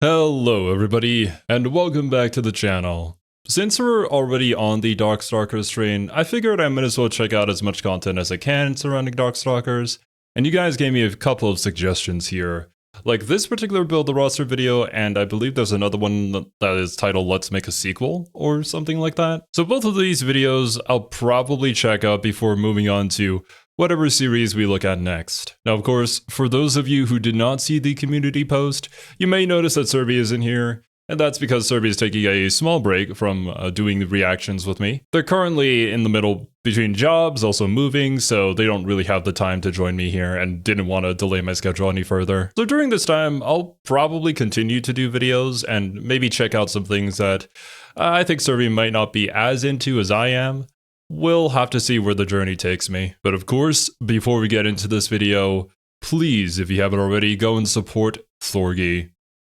Hello everybody, and welcome back to the channel. Since we're already on the Darkstalkers train, I figured I might as well check out as much content as I can surrounding Darkstalkers, and you guys gave me a couple of suggestions here. Like this particular Build the Roster video, and I believe there's another one that is titled Let's Make a Sequel, or something like that. So both of these videos I'll probably check out before moving on to whatever series we look at next. Now, of course, for those of you who did not see the community post, you may notice that Serby isn't here, and that's because Serby is taking a small break from doing the reactions with me. They're currently in the middle between jobs, also moving, so they don't really have the time to join me here and didn't want to delay my schedule any further. So during this time, I'll probably continue to do videos and maybe check out some things that I think Serby might not be as into as I am. We'll have to see where the journey takes me. But of course, before we get into this video, please, if you haven't already, go and support Thorgi.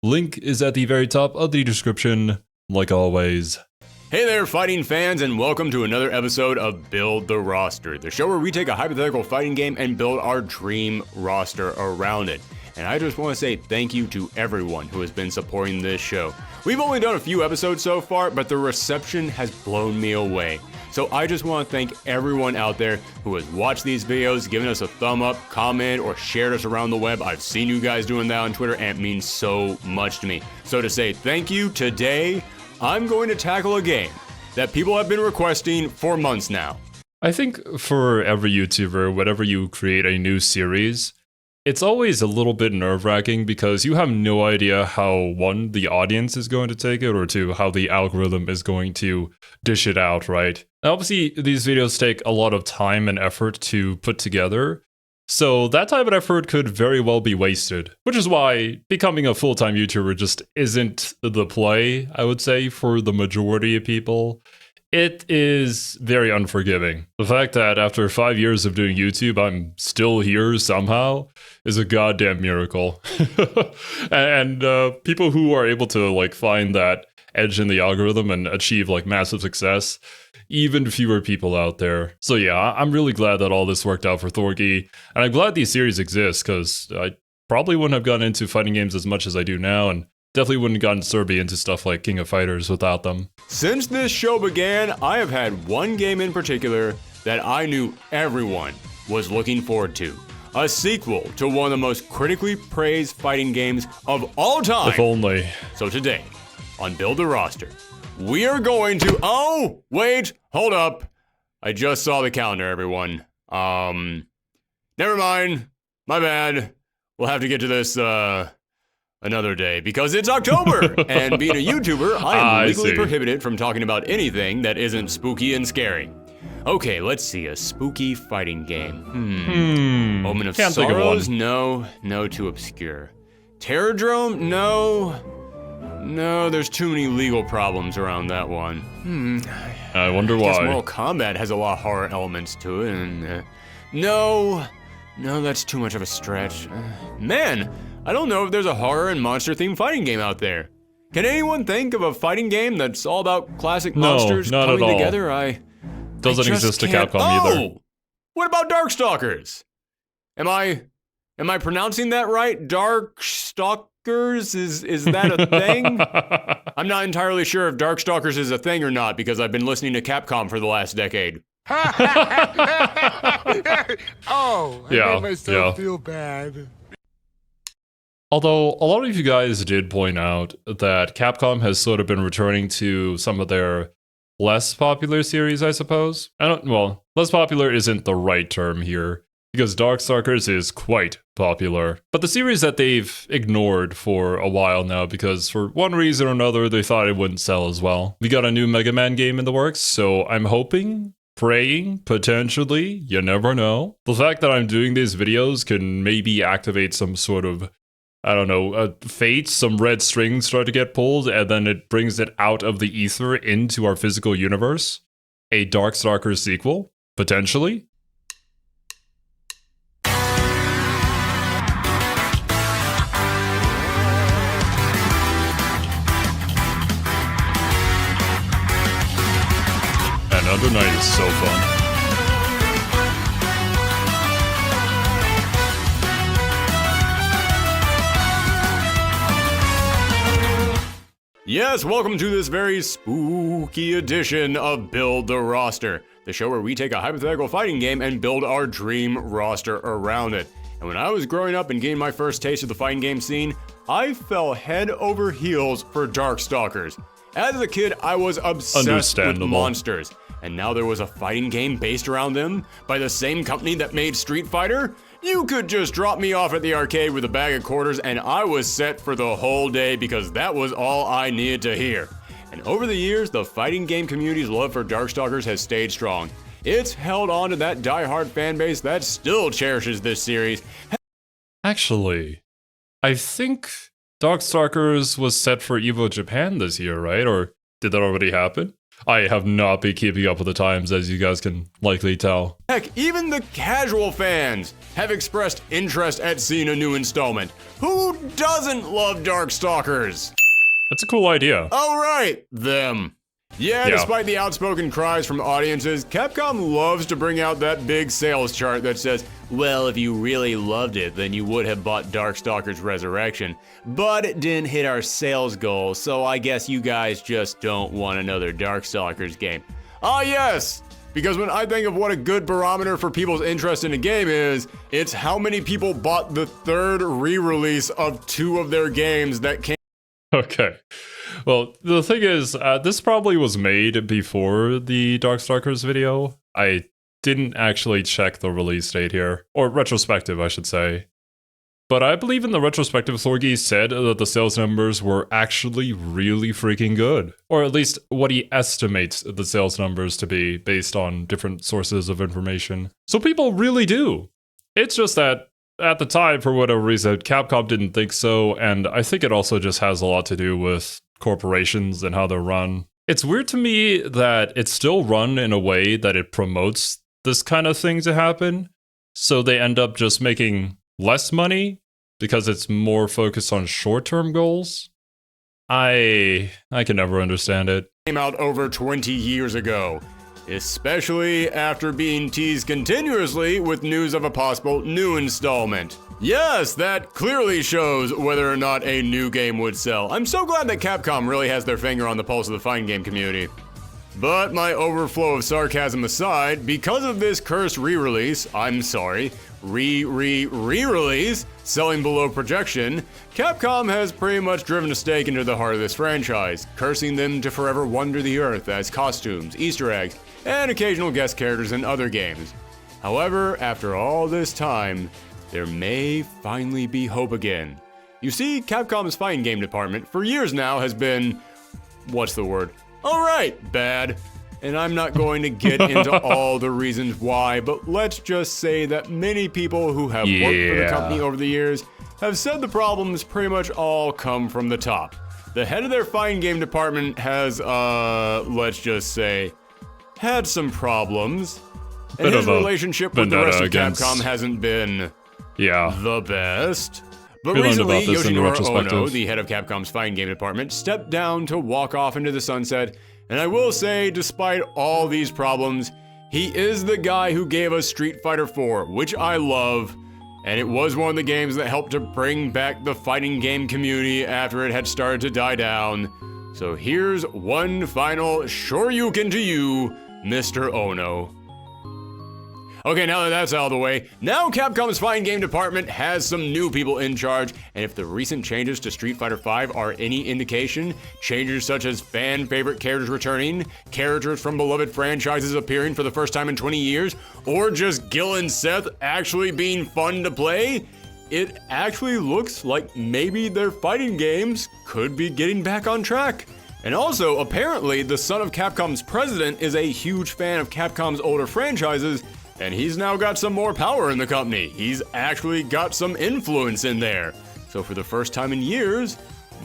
Link is at the very top of the description, like always. Hey there, fighting fans, and welcome to another episode of Build the Roster, the show where we take a hypothetical fighting game and build our dream roster around it. And I just want to say thank you to everyone who has been supporting this show. We've only done a few episodes so far, but the reception has blown me away. So I just want to thank everyone out there who has watched these videos, given us a thumb up, comment, or shared us around the web. I've seen you guys doing that on Twitter, and it means so much to me. So to say thank you, today, I'm going to tackle a game that people have been requesting for months now. I think for every YouTuber, whenever you create a new series, it's always a little bit nerve-wracking because you have no idea how, one, the audience is going to take it, or two, how the algorithm is going to dish it out, right? Now, obviously, these videos take a lot of time and effort to put together, so that time and effort could very well be wasted, which is why becoming a full-time YouTuber just isn't the play, I would say, for the majority of people. It is very unforgiving. The fact that after 5 years of doing YouTube, I'm still here somehow is a goddamn miracle. And people who are able to like find that edge in the algorithm and achieve like massive success, even fewer people out there. So yeah, I'm really glad that all this worked out for Thorgi, and I'm glad these series exist because I probably wouldn't have gotten into fighting games as much as I do now, and definitely wouldn't have gotten Serby into stuff like King of Fighters without them. Since this show began, I have had one game in particular that I knew everyone was looking forward to. A sequel to one of the most critically praised fighting games of all time. If only. So today, on Build the Roster, we are going to... Oh, wait, hold up. I just saw the calendar, everyone. Never mind. My bad. We'll have to get to this, another day, because it's October, and being a YouTuber, I am legally prohibited from talking about anything that isn't spooky and scary. Okay, let's see, a spooky fighting game. Omen of Sorrows? No, too obscure. Terrordrome? No, there's too many legal problems around that one. I wonder why. I guess Mortal Kombat has a lot of horror elements to it, and no, that's too much of a stretch. Man, I don't know if there's a horror and monster-themed fighting game out there. Can anyone think of a fighting game that's all about classic monsters not coming at all. together? Doesn't exist to Capcom either. What about Darkstalkers? Am I pronouncing that right? Darkstalkers? Is that a thing? I'm not entirely sure if Darkstalkers is a thing or not because I've been listening to Capcom for the last decade. Oh, I made myself feel bad. Although, a lot of you guys did point out that Capcom has sort of been returning to some of their less popular series, I suppose. Well, less popular isn't the right term here, because Darkstalkers is quite popular. But the series that they've ignored for a while now, because for one reason or another, they thought it wouldn't sell as well. We got a new Mega Man game in the works, so I'm hoping, praying, potentially, you never know. The fact that I'm doing these videos can maybe activate some sort of, I don't know, fate, some red strings start to get pulled, and then it brings it out of the ether into our physical universe. A Darkstalkers sequel, potentially. Another night is so fun. Yes, welcome to this very spooky edition of Build the Roster, the show where we take a hypothetical fighting game and build our dream roster around it. And when I was growing up and getting my first taste of the fighting game scene, I fell head over heels for Darkstalkers. As a kid, I was obsessed with monsters, and now there was a fighting game based around them by the same company that made Street Fighter. You could just drop me off at the arcade with a bag of quarters and I was set for the whole day because that was all I needed to hear. And over the years, the fighting game community's love for Darkstalkers has stayed strong. It's held on to that die-hard fan base that still cherishes this series. Actually, I think Darkstalkers was set for EVO Japan this year, right? Or did that already happen? I have not been keeping up with the times, as you guys can likely tell. Heck, even the casual fans have expressed interest at seeing a new installment. Who doesn't love Darkstalkers? That's a cool idea. All right, them. Yeah, despite the outspoken cries from audiences, Capcom loves to bring out that big sales chart that says, well, if you really loved it, then you would have bought Darkstalkers Resurrection. But it didn't hit our sales goal, so I guess you guys just don't want another Darkstalkers game. Ah, yes! Because when I think of what a good barometer for people's interest in a game is, it's how many people bought the third re-release of 2 of their games that came. Okay. Well, the thing is, this probably was made before the Darkstalkers video. I didn't actually check the release date here. Or retrospective, I should say. But I believe in the retrospective, Thorgi said that the sales numbers were actually really freaking good. Or at least what he estimates the sales numbers to be based on different sources of information. So people really do. It's just that at the time, for whatever reason, Capcom didn't think so, and I think it also just has a lot to do with corporations and how they're run. It's weird to me that it's still run in a way that it promotes this kind of thing to happen, so they end up just making less money because it's more focused on short-term goals. I can never understand it. Came out over 20 years ago. Especially after being teased continuously with news of a possible new installment. Yes, that clearly shows whether or not a new game would sell. I'm so glad that Capcom really has their finger on the pulse of the fighting game community. But my overflow of sarcasm aside, because of this cursed re-release, re-release, selling below projection, Capcom has pretty much driven a stake into the heart of this franchise, cursing them to forever wander the earth as costumes, Easter eggs, and occasional guest characters in other games. However, after all this time, there may finally be hope again. You see, Capcom's fighting game department for years now has been, what's the word? Alright, bad. And I'm not going to get into all the reasons why, but let's just say that many people who have worked for the company over the years have said the problems pretty much all come from the top. The head of their fighting game department has, let's just say, had some problems, and his relationship with the rest of Capcom hasn't been the best. But recently, Yoshinori Ono, the head of Capcom's fighting game department, stepped down to walk off into the sunset, and I will say, despite all these problems, he is the guy who gave us Street Fighter 4, which I love, and it was one of the games that helped to bring back the fighting game community after it had started to die down. So here's one final Shoryuken to you, Mr. Ono. Okay, now that that's out of the way, now Capcom's fighting game department has some new people in charge, and if the recent changes to Street Fighter V are any indication, changes such as fan favorite characters returning, characters from beloved franchises appearing for the first time in 20 years, or just Gil and Seth actually being fun to play, it actually looks like maybe their fighting games could be getting back on track. And also, apparently, the son of Capcom's president is a huge fan of Capcom's older franchises, and he's now got some more power in the company. He's actually got some influence in there. So for the first time in years,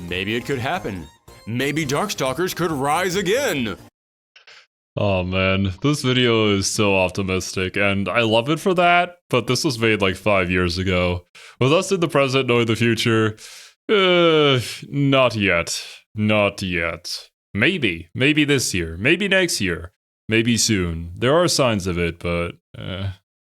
maybe it could happen. Maybe Darkstalkers could rise again. Oh man, this video is so optimistic, and I love it for that, but this was made like 5 years ago. With us in the present knowing the future, not yet. Not yet. Maybe this year, maybe next year, maybe soon. There are signs of it, but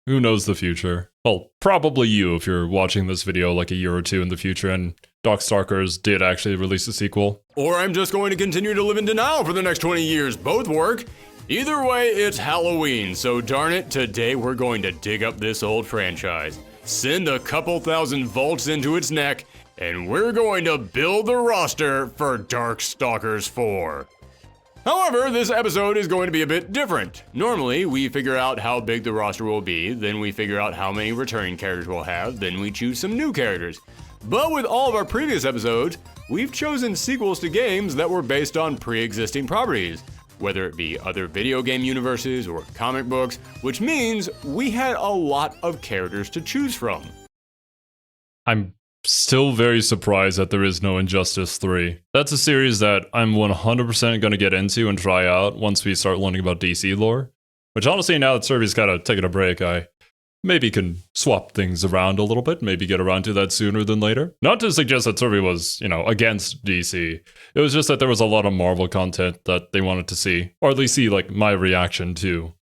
who knows the future. well, probably you if you're watching this video like a year or two in the future and Darkstalkers did actually release a sequel. Or I'm just going to continue to live in denial for the next 20 years. Both work. Either way, it's Halloween, so darn it, today we're going to dig up this old franchise, send a couple thousand volts into its neck, and we're going to build the roster for Darkstalkers 4. However, this episode is going to be a bit different. Normally, we figure out how big the roster will be, then we figure out how many returning characters we'll have, then we choose some new characters. But with all of our previous episodes, we've chosen sequels to games that were based on pre-existing properties, whether it be other video game universes or comic books, which means we had a lot of characters to choose from. I'm still very surprised that there is no Injustice 3. That's a series that I'm 100% going to get into and try out once we start learning about DC lore. Which honestly, now that Survey's kind of taking a break, I maybe can swap things around a little bit, maybe get around to that sooner than later. Not to suggest that Survey was, against DC. It was just that there was a lot of Marvel content that they wanted to see, or at least see, like, my reaction to.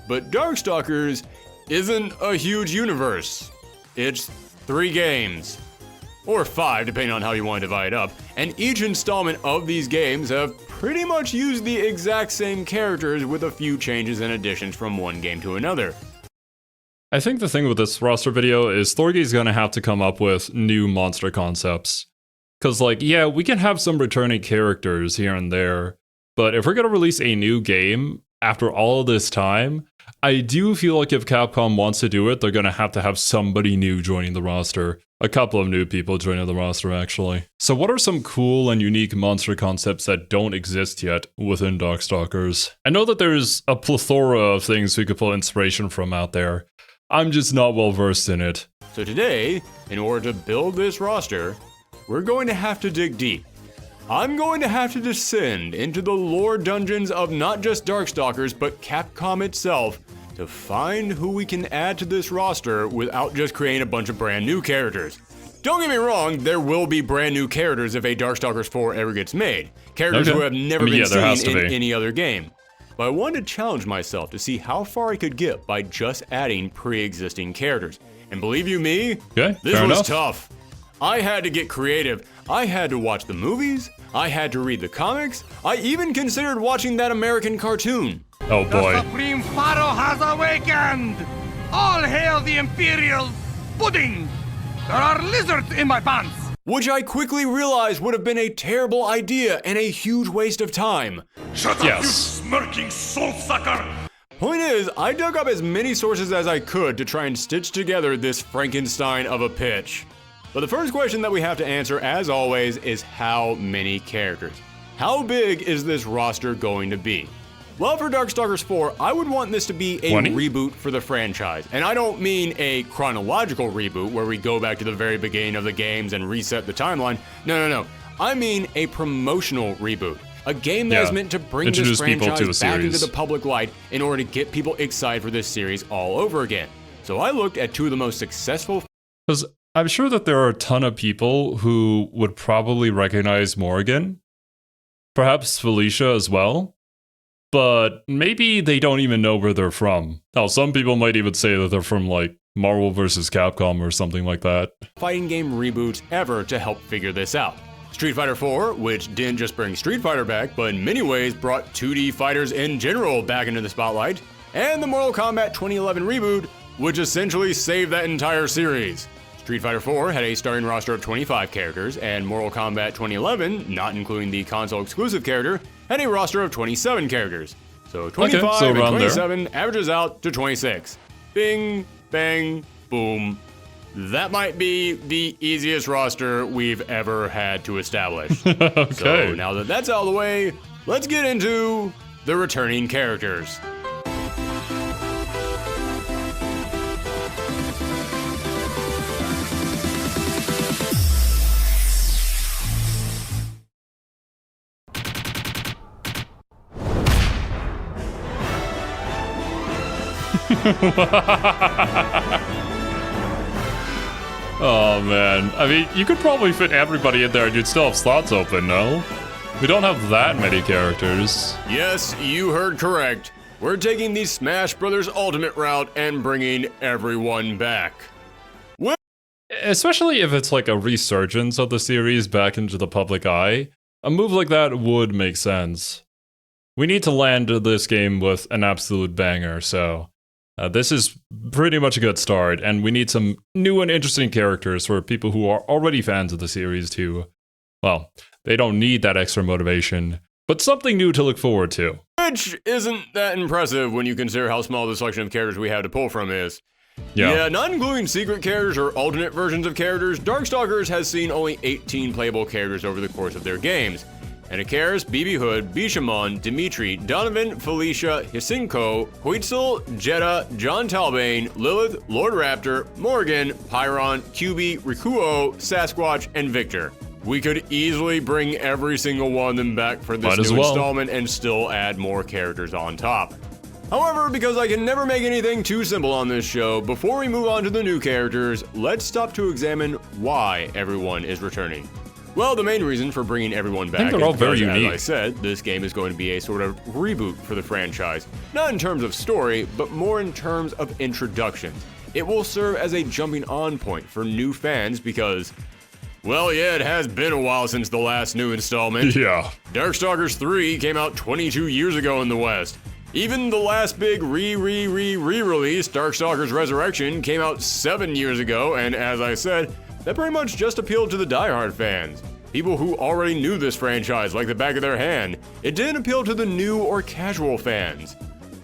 But Darkstalkers isn't a huge universe. It's 3 games. Or 5, depending on how you want to divide it up. And each installment of these games have pretty much used the exact same characters with a few changes and additions from one game to another. I think the thing with this roster video is Thorgi's gonna have to come up with new monster concepts. Cause yeah, we can have some returning characters here and there, but if we're gonna release a new game after all of this time, I do feel like if Capcom wants to do it, they're gonna have to have somebody new joining the roster. A couple of new people joining the roster, actually. So what are some cool and unique monster concepts that don't exist yet within Darkstalkers? I know that there's a plethora of things we could pull inspiration from out there. I'm just not well versed in it. So today, in order to build this roster, we're going to have to dig deep. I'm going to have to descend into the lore dungeons of not just Darkstalkers, but Capcom itself, to find who we can add to this roster without just creating a bunch of brand new characters. Don't get me wrong, there will be brand new characters if a Darkstalkers 4 ever gets made. Characters who have never been seen in any other game. But I wanted to challenge myself to see how far I could get by just adding pre-existing characters. And believe you me, this was tough. I had to get creative. I had to watch the movies. I had to read the comics. I even considered watching that American cartoon. Oh boy. The Supreme Pharaoh has awakened! All hail the Imperial pudding! There are lizards in my pants! Which I quickly realized would have been a terrible idea and a huge waste of time. Shut up, you smirking soul sucker! Point is, I dug up as many sources as I could to try and stitch together this Frankenstein of a pitch. But the first question that we have to answer, as always, is how many characters? How big is this roster going to be? Well, for Darkstalkers 4, I would want this to be a 20? reboot for the franchise. And I don't mean a chronological reboot where we go back to the very beginning of the games and reset the timeline. No. I mean a promotional reboot. A game that is meant to bring this franchise back into the public light in order to get people excited for this series all over again. So I looked at 2 of the most successful... Because I'm sure that there are a ton of people who would probably recognize Morrigan. Perhaps Felicia as well. But maybe they don't even know where they're from. Now, some people might even say that they're from, like, Marvel vs. Capcom or something like that. Fighting game reboots ever to help figure this out. Street Fighter 4, which didn't just bring Street Fighter back, but in many ways brought 2D fighters in general back into the spotlight. And the Mortal Kombat 2011 reboot, which essentially saved that entire series. Street Fighter 4 had a starting roster of 25 characters, and Mortal Kombat 2011, not including the console-exclusive character, had a roster of 27 characters. So 25 and 27 averages out to 26. Bing, bang, boom. That might be the easiest roster we've ever had to establish. Okay. So now that that's out of the way, let's get into the returning characters. Oh man, I mean, you could probably fit everybody in there and you'd still have slots open, no? We don't have that many characters. Yes, you heard correct. We're taking the Smash Brothers Ultimate route and bringing everyone back. especially if it's like a resurgence of the series back into the public eye. A move like that would make sense. We need to land this game with an absolute banger, so this is pretty much a good start, and we need some new and interesting characters for people who are already fans of the series to, well, they don't need that extra motivation, but something new to look forward to. Which isn't that impressive when you consider how small the selection of characters we have to pull from is. Yeah, not including secret characters or alternate versions of characters, Darkstalkers has seen only 18 playable characters over the course of their games. Anakaris, BB Hood, Bishamon, Dimitri, Donovan, Felicia, Hisinko, Huitzel, Jeddah, John Talbane, Lilith, Lord Raptor, Morgan, Pyron, QB, Rikuo, Sasquatch, and Victor. We could easily bring every single one of them back for this new installment and still add more characters on top. However, because I can never make anything too simple on this show, before we move on to the new characters, let's stop to examine why everyone is returning. Well, the main reason for bringing everyone back is because, as I said, this game is going to be a sort of reboot for the franchise. Not in terms of story, but more in terms of introductions. It will serve as a jumping on point for new fans because, well, yeah, it has been a while since the last new installment. Yeah. Darkstalkers 3 came out 22 years ago in the West. Even the last big re-release, Darkstalkers Resurrection, came out 7 years ago, and as I said, that pretty much just appealed to the diehard fans. People who already knew this franchise like the back of their hand. It didn't appeal to the new or casual fans.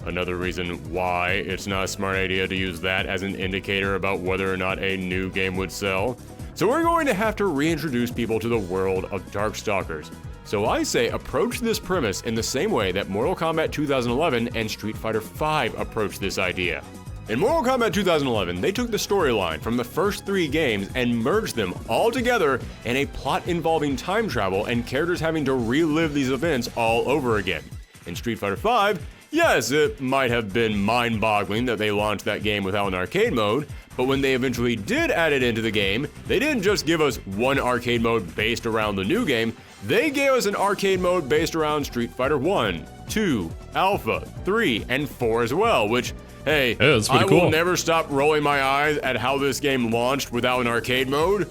Another reason why it's not a smart idea to use that as an indicator about whether or not a new game would sell. So we're going to have to reintroduce people to the world of Darkstalkers. So I say approach this premise in the same way that Mortal Kombat 2011 and Street Fighter V approached this idea. In Mortal Kombat 2011, they took the storyline from the first 3 games and merged them all together in a plot involving time travel and characters having to relive these events all over again. In Street Fighter V, yes, it might have been mind-boggling that they launched that game without an arcade mode, but when they eventually did add it into the game, they didn't just give us one arcade mode based around the new game, they gave us an arcade mode based around Street Fighter 1, 2, Alpha, 3, and 4 as well, which, hey, I will never stop rolling my eyes at how this game launched without an arcade mode,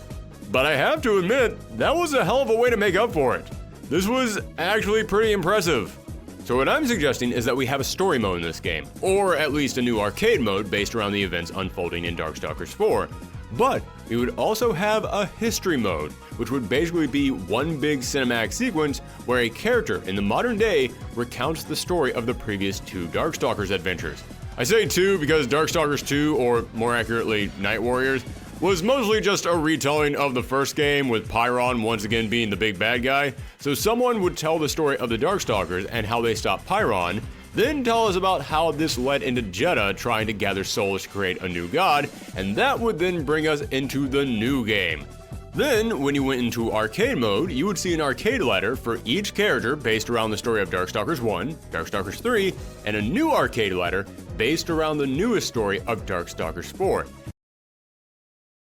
but I have to admit, that was a hell of a way to make up for it. This was actually pretty impressive. So what I'm suggesting is that we have a story mode in this game, or at least a new arcade mode based around the events unfolding in Darkstalkers 4. But we would also have a history mode, which would basically be one big cinematic sequence where a character in the modern day recounts the story of the previous 2 Darkstalkers adventures. I say 2 because Darkstalkers 2, or more accurately, Night Warriors, was mostly just a retelling of the first game with Pyron once again being the big bad guy. So someone would tell the story of the Darkstalkers and how they stopped Pyron, then tell us about how this led into Jeddah trying to gather souls to create a new god, and that would then bring us into the new game. Then, when you went into arcade mode, you would see an arcade ladder for each character based around the story of Darkstalkers 1, Darkstalkers 3, and a new arcade ladder based around the newest story of Darkstalkers 4.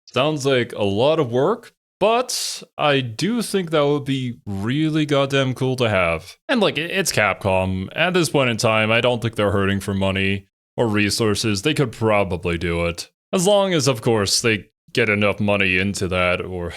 Sounds like a lot of work, but I do think that would be really goddamn cool to have. And like, it's Capcom. At this point in time, I don't think they're hurting for money or resources. They could probably do it. As long as, of course, they get enough money into that, or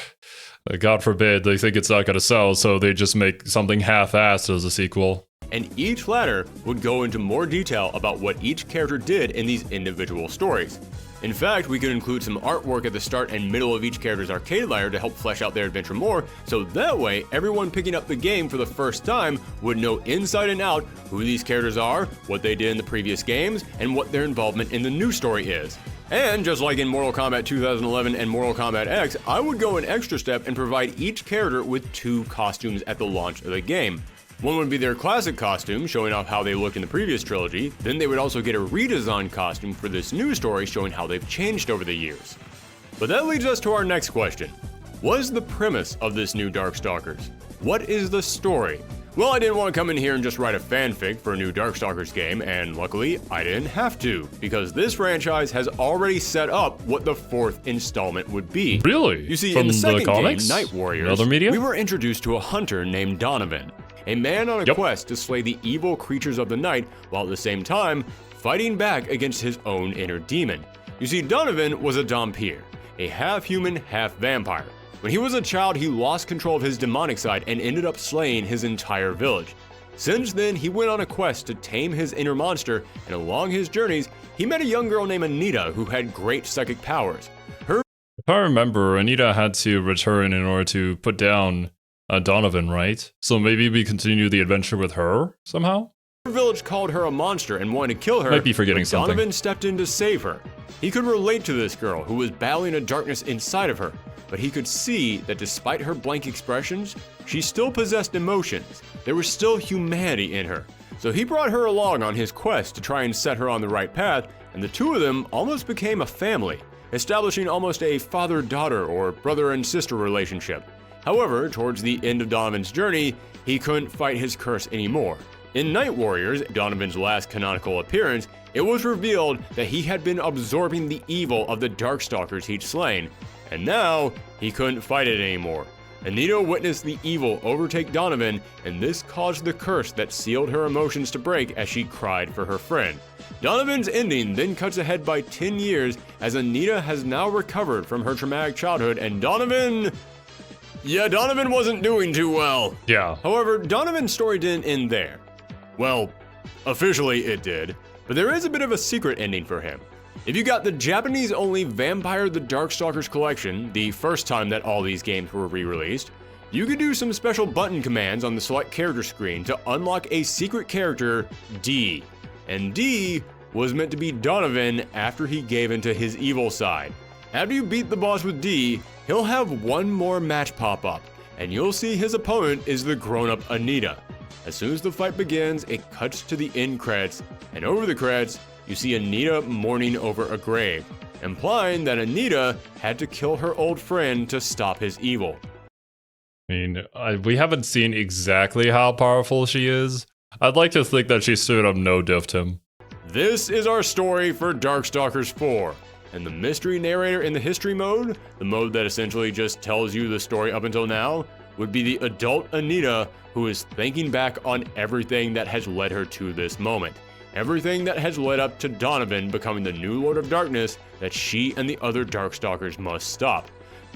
God forbid, they think it's not going to sell, so they just make something half-assed as a sequel. And each ladder would go into more detail about what each character did in these individual stories. In fact, we could include some artwork at the start and middle of each character's arcade ladder to help flesh out their adventure more, so that way everyone picking up the game for the first time would know inside and out who these characters are, what they did in the previous games, and what their involvement in the new story is. And just like in Mortal Kombat 2011 and Mortal Kombat X, I would go an extra step and provide each character with 2 costumes at the launch of the game. One would be their classic costume, showing off how they looked in the previous trilogy, then they would also get a redesigned costume for this new story showing how they've changed over the years. But that leads us to our next question. What is the premise of this new Darkstalkers? What is the story? Well, I didn't want to come in here and just write a fanfic for a new Darkstalkers game, and luckily, I didn't have to, because this franchise has already set up what the 4th installment would be. Really? You see, From in the second comics? game, Night Warriors, Other media? we were introduced to a hunter named Donovan, a man on a quest to slay the evil creatures of the night, while at the same time, fighting back against his own inner demon. You see, Donovan was a Dhampir, a half-human, half-vampire. When he was a child, he lost control of his demonic side and ended up slaying his entire village. Since then, he went on a quest to tame his inner monster, and along his journeys, he met a young girl named Anita who had great psychic powers. If I remember, Anita had to return in order to put down Donovan, right? So maybe we continue the adventure with her somehow? Her village called her a monster and wanted to kill her. Might be forgetting something. Donovan stepped in to save her. He could relate to this girl who was battling a darkness inside of her, but he could see that despite her blank expressions, she still possessed emotions. There was still humanity in her. So he brought her along on his quest to try and set her on the right path, and the two of them almost became a family, establishing almost a father-daughter or brother and sister relationship. However, towards the end of Donovan's journey, he couldn't fight his curse anymore. In Night Warriors, Donovan's last canonical appearance, it was revealed that he had been absorbing the evil of the Darkstalkers he'd slain, and now he couldn't fight it anymore. Anita witnessed the evil overtake Donovan, and this caused the curse that sealed her emotions to break as she cried for her friend. Donovan's ending then cuts ahead by 10 years as Anita has now recovered from her traumatic childhood, and Donovan wasn't doing too well. Yeah. However, Donovan's story didn't end there. Well, officially it did, but there is a bit of a secret ending for him. If you got the Japanese-only Vampire the Darkstalkers collection, the first time that all these games were re-released, you could do some special button commands on the select character screen to unlock a secret character, D. And D was meant to be Donovan after he gave into his evil side. After you beat the boss with D, he'll have one more match pop up, and you'll see his opponent is the grown-up Anita. As soon as the fight begins, it cuts to the end credits, and over the credits, you see Anita mourning over a grave, implying that Anita had to kill her old friend to stop his evil. I mean, we haven't seen exactly how powerful she is. I'd like to think that she straight up no-diffed him. This is our story for Darkstalkers 4. And the mystery narrator in the history mode, the mode that essentially just tells you the story up until now, would be the adult Anita who is thinking back on everything that has led her to this moment. Everything that has led up to Donovan becoming the new Lord of Darkness that she and the other Darkstalkers must stop.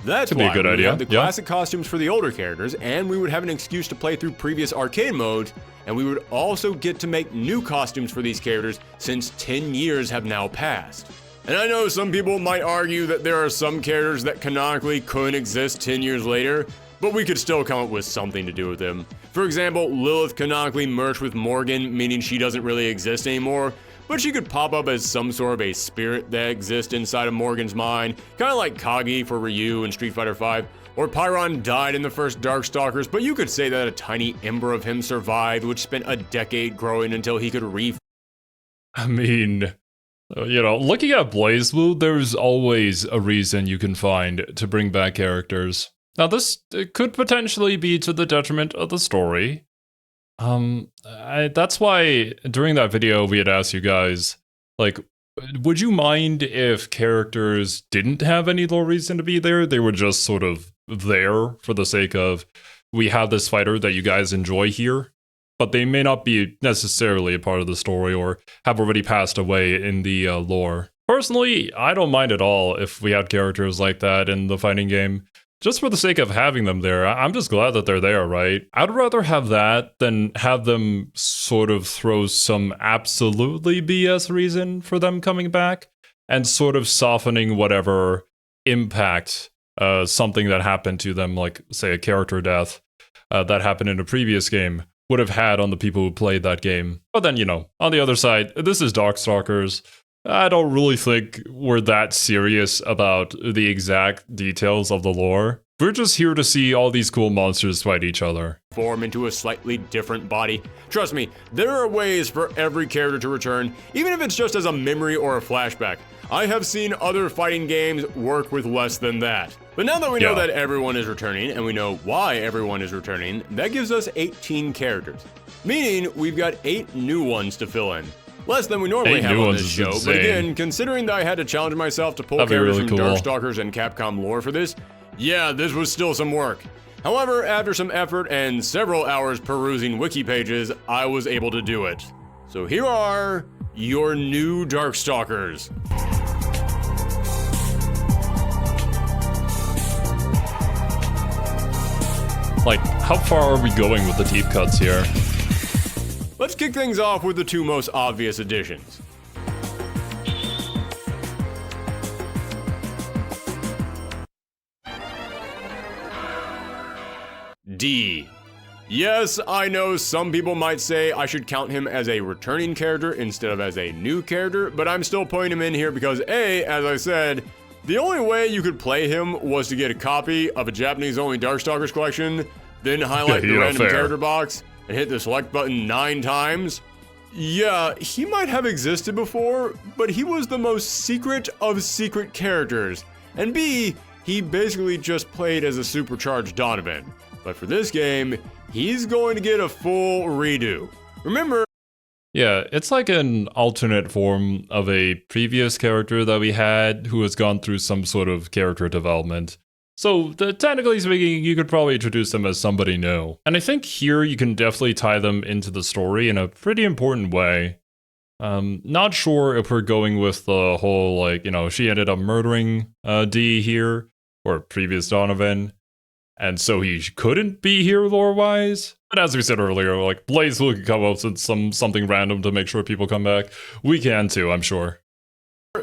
That's Could be why a good we would idea. have the classic costumes for the older characters, and we would have an excuse to play through previous arcade modes, and we would also get to make new costumes for these characters since 10 years have now passed. And I know some people might argue that there are some characters that canonically couldn't exist 10 years later, but we could still come up with something to do with them. For example, Lilith canonically merged with Morgan, meaning she doesn't really exist anymore, but she could pop up as some sort of a spirit that exists inside of Morgan's mind, kind of like Kagi for Ryu in Street Fighter V, or Pyron died in the first Darkstalkers, but you could say that a tiny ember of him survived, which spent a decade growing until he could I mean, you know, looking at BlazBlue, there's always a reason you can find to bring back characters. Now, this could potentially be to the detriment of the story. That's why during that video we had asked you guys, like, would you mind if characters didn't have any lore reason to be there? They were just sort of there for the sake of, we have this fighter that you guys enjoy here, but they may not be necessarily a part of the story or have already passed away in the lore. Personally, I don't mind at all if we had characters like that in the fighting game. Just for the sake of having them there, I'm just glad that they're there, right? I'd rather have that than have them sort of throw some absolutely BS reason for them coming back and sort of softening whatever impact something that happened to them, like, say, a character death that happened in a previous game, would have had on the people who played that game. But then, you know, on the other side, this is Darkstalkers. I don't really think we're that serious about the exact details of the lore. We're just here to see all these cool monsters fight each other. Form into a slightly different body. Trust me, there are ways for every character to return, even if it's just as a memory or a flashback. I have seen other fighting games work with less than that. But now that we know that everyone is returning, and we know why everyone is returning, that gives us 18 characters. Meaning, we've got 8 new ones to fill in. Less than we normally have on this show, but again, considering that I had to challenge myself to pull characters from Darkstalkers and Capcom lore for this, yeah, this was still some work. However, after some effort and several hours perusing wiki pages, I was able to do it. So here are your new Darkstalkers. Like, how far are we going with the deep cuts here? Let's kick things off with the two most obvious additions. D. Yes, I know some people might say I should count him as a returning character instead of as a new character, but I'm still putting him in here because A, as I said, the only way you could play him was to get a copy of a Japanese-only Darkstalkers collection, then highlight the random character box, and hit the select button 9 times. Yeah, he might have existed before, but he was the most secret of secret characters. And B, he basically just played as a supercharged Donovan. But for this game, he's going to get a full redo. Remember... Yeah, it's like an alternate form of a previous character that we had who has gone through some sort of character development. So, technically speaking, you could probably introduce them as somebody new. And I think here you can definitely tie them into the story in a pretty important way. Not sure if we're going with the whole, like, you know, she ended up murdering D here, or previous Donovan, and so he couldn't be here lore-wise. But as we said earlier, like, Blaze will come up with something random to make sure people come back. We can too, I'm sure.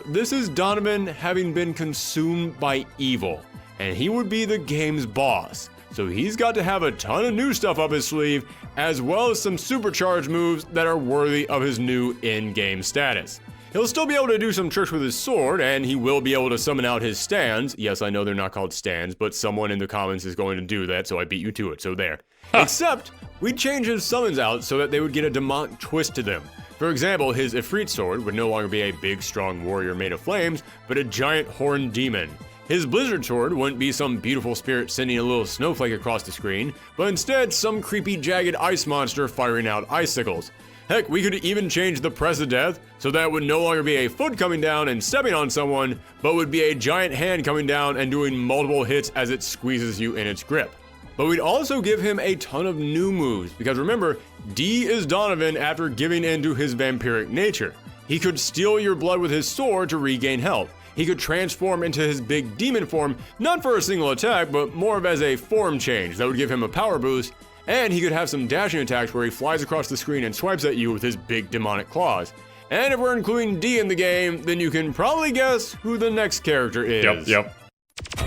This is Donovan having been consumed by evil, and he would be the game's boss. So he's got to have a ton of new stuff up his sleeve, as well as some supercharged moves that are worthy of his new in-game status. He'll still be able to do some tricks with his sword, and he will be able to summon out his stands. Yes, I know they're not called stands, but someone in the comments is going to do that, so I beat you to it, so there. Except, we'd change his summons out so that they would get a demonic twist to them. For example, his Ifrit sword would no longer be a big, strong warrior made of flames, but a giant horned demon. His Blizzard sword wouldn't be some beautiful spirit sending a little snowflake across the screen, but instead some creepy, jagged ice monster firing out icicles. Heck, we could even change the Press of Death, so that it would no longer be a foot coming down and stepping on someone, but would be a giant hand coming down and doing multiple hits as it squeezes you in its grip. But we'd also give him a ton of new moves, because remember, D is Donovan after giving in to his vampiric nature. He could steal your blood with his sword to regain health. He could transform into his big demon form, not for a single attack, but more of as a form change that would give him a power boost. And he could have some dashing attacks where he flies across the screen and swipes at you with his big demonic claws. And if we're including D in the game, then you can probably guess who the next character is. Yep.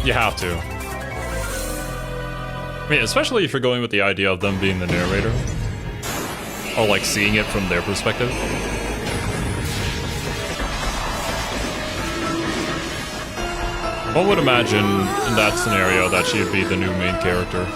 You have to. I mean, especially if you're going with the idea of them being the narrator. Or like seeing it from their perspective. One would imagine in that scenario that she would be the new main character.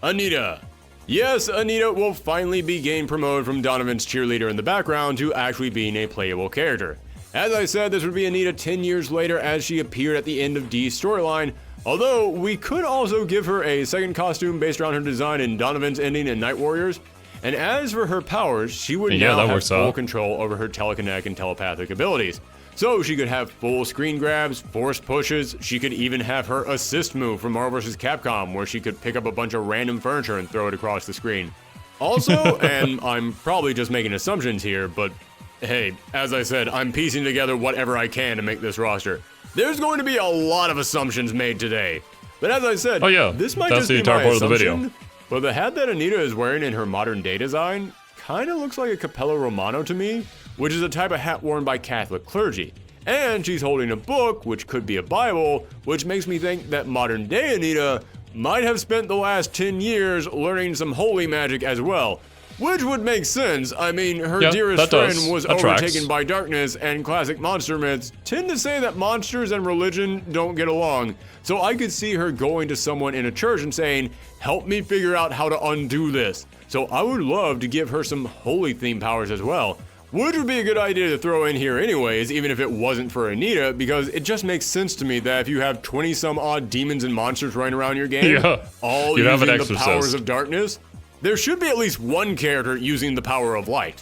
Anita. Yes, Anita will finally be getting promoted from Donovan's cheerleader in the background to actually being a playable character. As I said, this would be Anita 10 years later as she appeared at the end of D's storyline, although we could also give her a second costume based around her design in Donovan's ending in Night Warriors. And as for her powers, she would now have full control over her telekinetic and telepathic abilities. So she could have full screen grabs, force pushes, she could even have her assist move from Marvel vs. Capcom where she could pick up a bunch of random furniture and throw it across the screen. Also, and I'm probably just making assumptions here, but hey, as I said, I'm piecing together whatever I can to make this roster. There's going to be a lot of assumptions made today. But as I said, this might just be my assumption, but the hat that Anita is wearing in her modern day design kind of looks like a Cappello Romano to me, which is a type of hat worn by Catholic clergy. And she's holding a book, which could be a Bible, which makes me think that modern day Anita might have spent the last 10 years learning some holy magic as well. Which would make sense. I mean, her dearest friend was overtaken by darkness, and classic monster myths tend to say that monsters and religion don't get along. So I could see her going to someone in a church and saying, help me figure out how to undo this. So I would love to give her some holy theme powers as well. Which would be a good idea to throw in here anyways, even if it wasn't for Anita, because it just makes sense to me that if you have 20 some odd demons and monsters running around your game, all using the powers of darkness, there should be at least one character using the power of light.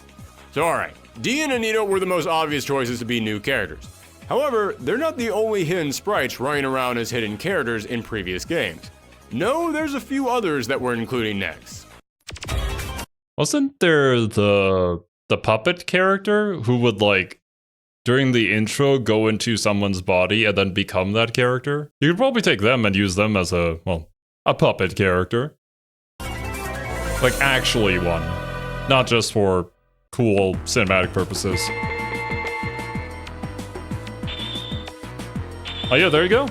So alright, D and Anita were the most obvious choices to be new characters. However, they're not the only hidden sprites running around as hidden characters in previous games. No, there's a few others that we're including next. Wasn't there the puppet character who would like during the intro, go into someone's body and then become that character. You could probably take them and use them as a puppet character. Like, actually one. Not just for cool cinematic purposes. Oh yeah, there you go.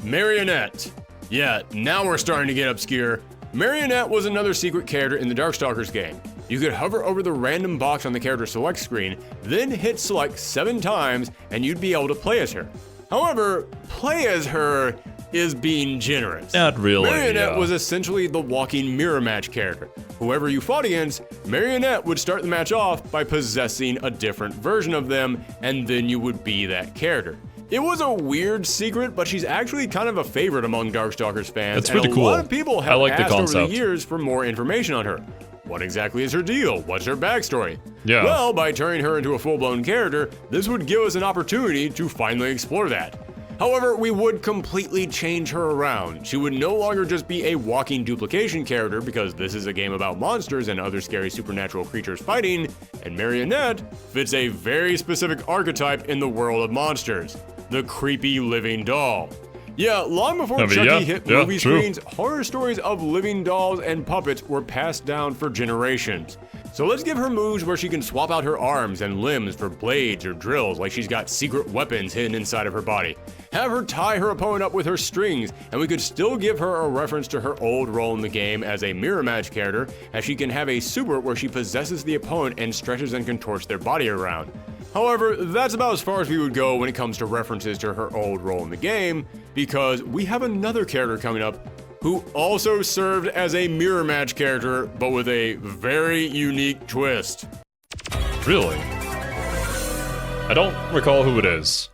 Marionette. Yeah, now we're starting to get obscure. Marionette was another secret character in the Darkstalkers game. You could hover over the random box on the character select screen, then hit select 7 times, and you'd be able to play as her. However, play as her is being generous. Not really. Marionette was essentially the walking mirror match character. Whoever you fought against, Marionette would start the match off by possessing a different version of them, and then you would be that character. It was a weird secret, but she's actually kind of a favorite among Darkstalkers fans. That's pretty cool. A lot of people have asked over the concept. years for more information on her. What exactly is her deal? What's her backstory? Yeah. Well, by turning her into a full-blown character, this would give us an opportunity to finally explore that. However, we would completely change her around. She would no longer just be a walking duplication character, because this is a game about monsters and other scary supernatural creatures fighting, and Marionette fits a very specific archetype in the world of monsters: the creepy living doll. Yeah, long before Chucky hit movie screens, horror stories of living dolls and puppets were passed down for generations. So let's give her moves where she can swap out her arms and limbs for blades or drills, like she's got secret weapons hidden inside of her body. Have her tie her opponent up with her strings, and we could still give her a reference to her old role in the game as a mirror match character, as she can have a super where she possesses the opponent and stretches and contorts their body around. However, that's about as far as we would go when it comes to references to her old role in the game, because we have another character coming up who also served as a mirror match character, but with a very unique twist. Really? I don't recall who it is.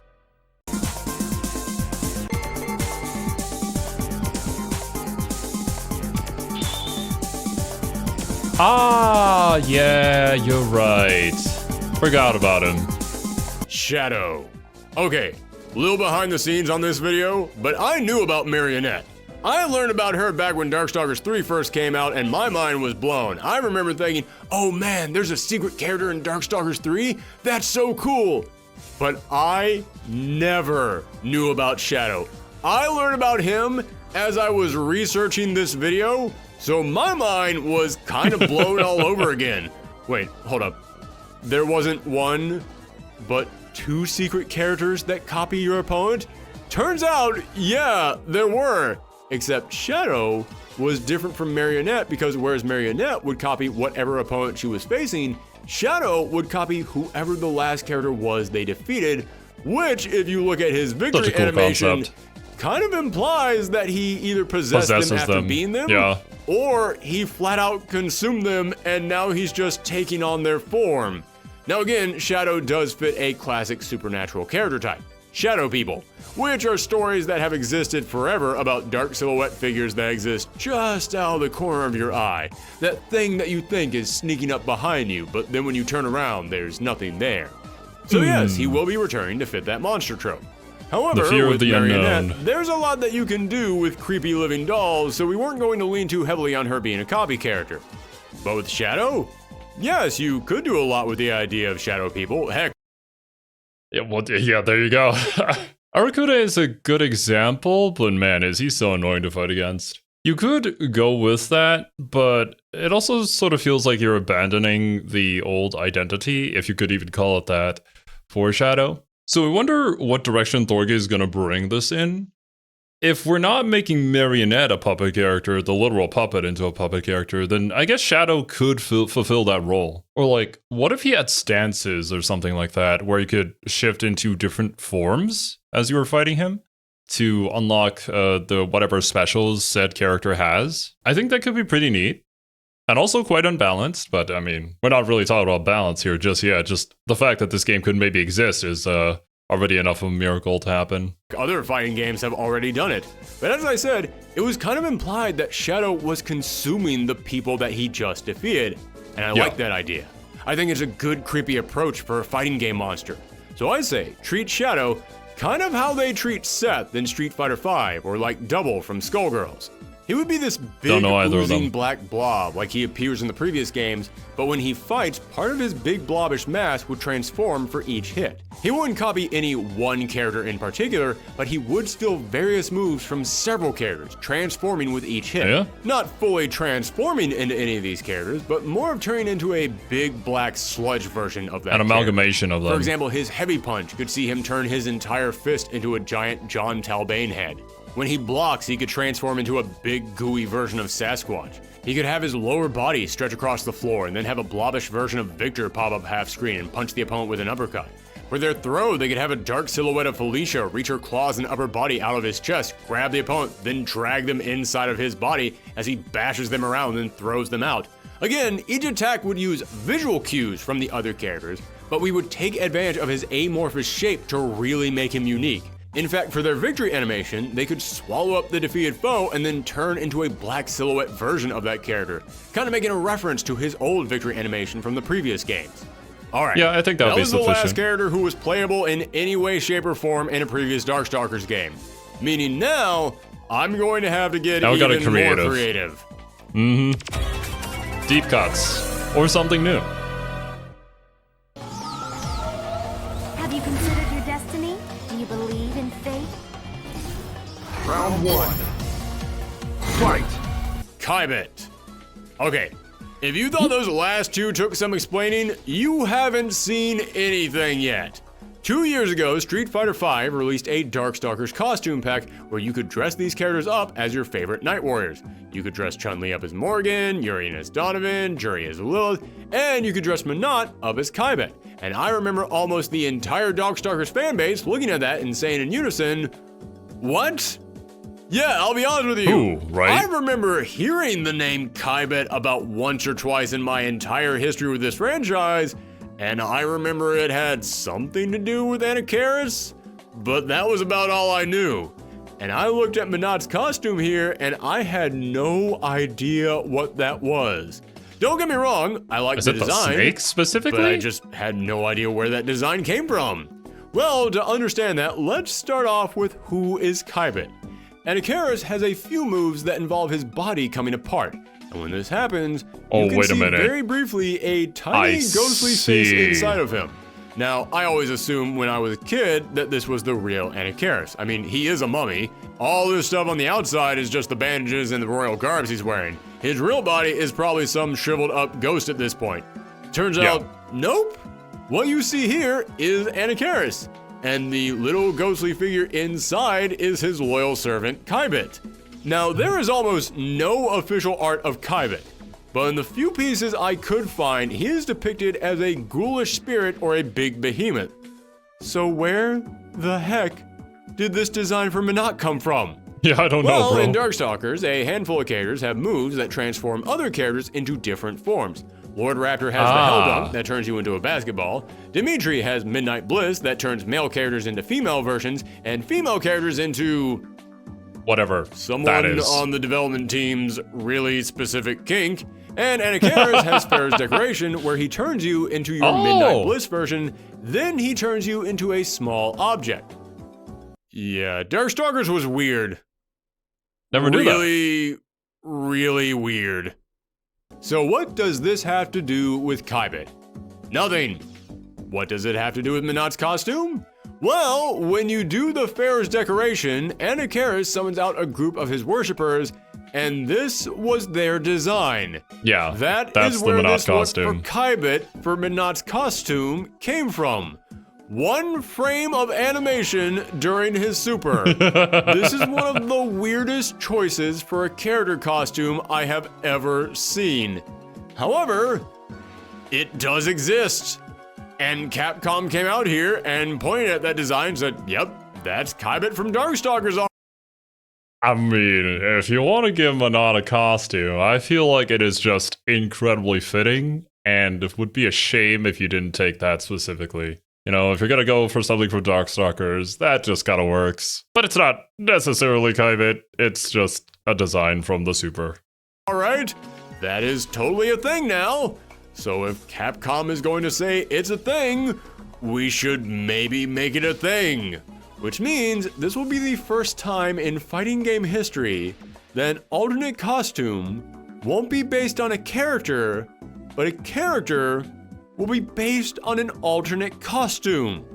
Ah, yeah, you're right. Forgot about him. Shadow. Okay, little behind the scenes on this video, but I knew about Marionette. I learned about her back when Darkstalkers 3 first came out, and my mind was blown. I remember thinking, oh man, there's a secret character in Darkstalkers 3? That's so cool! But I never knew about Shadow. I learned about him as I was researching this video, so my mind was kind of blown all over again. Wait, hold up. There wasn't one, but 2 secret characters that copy your opponent? Turns out, yeah, there were. Except Shadow was different from Marionette, because whereas Marionette would copy whatever opponent she was facing, Shadow would copy whoever the last character was they defeated, which, if you look at his victory animation, kind of implies that he either possesses them after being them, or he flat out consumed them and now he's just taking on their form. Now again, Shadow does fit a classic supernatural character type: shadow people, which are stories that have existed forever about dark silhouette figures that exist just out of the corner of your eye. That thing that you think is sneaking up behind you, but then when you turn around, there's nothing there. So yes, he will be returning to fit that monster trope. However, with Marionette, there's a lot that you can do with creepy living dolls, so we weren't going to lean too heavily on her being a copy character. But with Shadow? Yes, you could do a lot with the idea of shadow people. Heck. Yeah, well, yeah, there you go. Arakuda is a good example, but man, is he so annoying to fight against. You could go with that, but it also sort of feels like you're abandoning the old identity, if you could even call it that, for Shadow. So I wonder what direction Thorgi is going to bring this in. If we're not making Marionette a puppet character, the literal puppet into a puppet character, then I guess Shadow could fulfill that role. Or like, what if he had stances or something like that, where you could shift into different forms as you were fighting him to unlock the whatever specials said character has? I think that could be pretty neat. And also quite unbalanced, but I mean, we're not really talking about balance here just yet. Just the fact that this game could maybe exist is already enough of a miracle to happen. Other fighting games have already done it. But as I said, it was kind of implied that Shadow was consuming the people that he just defeated. And I like that idea. I think it's a good creepy approach for a fighting game monster. So I say, treat Shadow kind of how they treat Seth in Street Fighter V, or like Double from Skullgirls. He would be this big oozing black blob like he appears in the previous games, but when he fights, part of his big blobbish mass would transform for each hit. He wouldn't copy any one character in particular, but he would steal various moves from several characters, transforming with each hit. Yeah? Not fully transforming into any of these characters, but more of turning into a big black sludge version of that An amalgamation of them. For example, his heavy punch could see him turn his entire fist into a giant John Talbane head. When he blocks, he could transform into a big gooey version of Sasquatch. He could have his lower body stretch across the floor and then have a blobbish version of Victor pop up half screen and punch the opponent with an uppercut. For their throw, they could have a dark silhouette of Felicia reach her claws and upper body out of his chest, grab the opponent, then drag them inside of his body as he bashes them around and throws them out. Again, each attack would use visual cues from the other characters, but we would take advantage of his amorphous shape to really make him unique. In fact, for their victory animation, they could swallow up the defeated foe and then turn into a black silhouette version of that character, kind of making a reference to his old victory animation from the previous games. Alright, yeah, I think that would be sufficient. That was the last character who was playable in any way, shape, or form in a previous Darkstalkers game. Meaning now, I'm going to have to get even more creative. Mm-hmm. Deep cuts. Or something new. Have you considered your destiny? Do you believe in fate? Round 1. Fight! Kybit. Okay, if you thought those last two took some explaining, you haven't seen anything yet. 2 years ago, Street Fighter V released a Darkstalkers costume pack where you could dress these characters up as your favorite Night Warriors. You could dress Chun-Li up as Morgan, Urien as Donovan, Juri as Lilith, and you could dress Menat up as Kybit. And I remember almost the entire Darkstalkers fanbase looking at that and saying in unison, "What?" Yeah, I'll be honest with you. Ooh, right? I remember hearing the name Kybit about once or twice in my entire history with this franchise, and I remember it had something to do with Anakaris, but that was about all I knew. And I looked at Menat's costume here, and I had no idea what that was. Don't get me wrong, I like the design. Is it the snake specifically? But I just had no idea where that design came from. Well, to understand that, let's start off with who is Kybit. Anakaris has a few moves that involve his body coming apart. And when this happens, you can see very briefly a tiny ghostly face inside of him. Now, I always assumed when I was a kid that this was the real Anakaris. I mean, he is a mummy. All this stuff on the outside is just the bandages and the royal garbs he's wearing. His real body is probably some shriveled up ghost at this point. Turns out, nope. What you see here is Anakaris. And the little ghostly figure inside is his loyal servant, Kybit. Now, there is almost no official art of Kybit, but in the few pieces I could find, he is depicted as a ghoulish spirit or a big behemoth. So where the heck did this design for Menat come from? Yeah, I don't know, bro. Well, in Darkstalkers, a handful of characters have moves that transform other characters into different forms. Lord Raptor has the Helldunk that turns you into a basketball. Dimitri has Midnight Bliss that turns male characters into female versions, and female characters into... whatever someone on the development team's really specific kink. And Anakaris has Farah's Decoration, where he turns you into your Midnight Bliss version, then he turns you into a small object. Yeah, Darkstalkers was weird. Never knew that. Really weird. So what does this have to do with Kybit? Nothing. What does it have to do with Menat's costume? Well, when you do the Farah's Decoration, Anakaris summons out a group of his worshippers, and this was their design. Yeah, that's where this look for Kybit for Menat's costume came from. One frame of animation during his super. This is one of the weirdest choices for a character costume I have ever seen. However, it does exist. And Capcom came out here and pointed at that design and said, yep, that's Kybit from Darkstalkers. I mean, if you want to give Menat a costume, I feel like it is just incredibly fitting, and it would be a shame if you didn't take that specifically. You know, if you're gonna go for something from Darkstalkers, that just kinda works. But it's not necessarily Kybit, it's just a design from the Super. Alright, that is totally a thing now. So if Capcom is going to say it's a thing, we should maybe make it a thing. Which means this will be the first time in fighting game history then alternate costume won't be based on a character, but a character will be based on an alternate costume.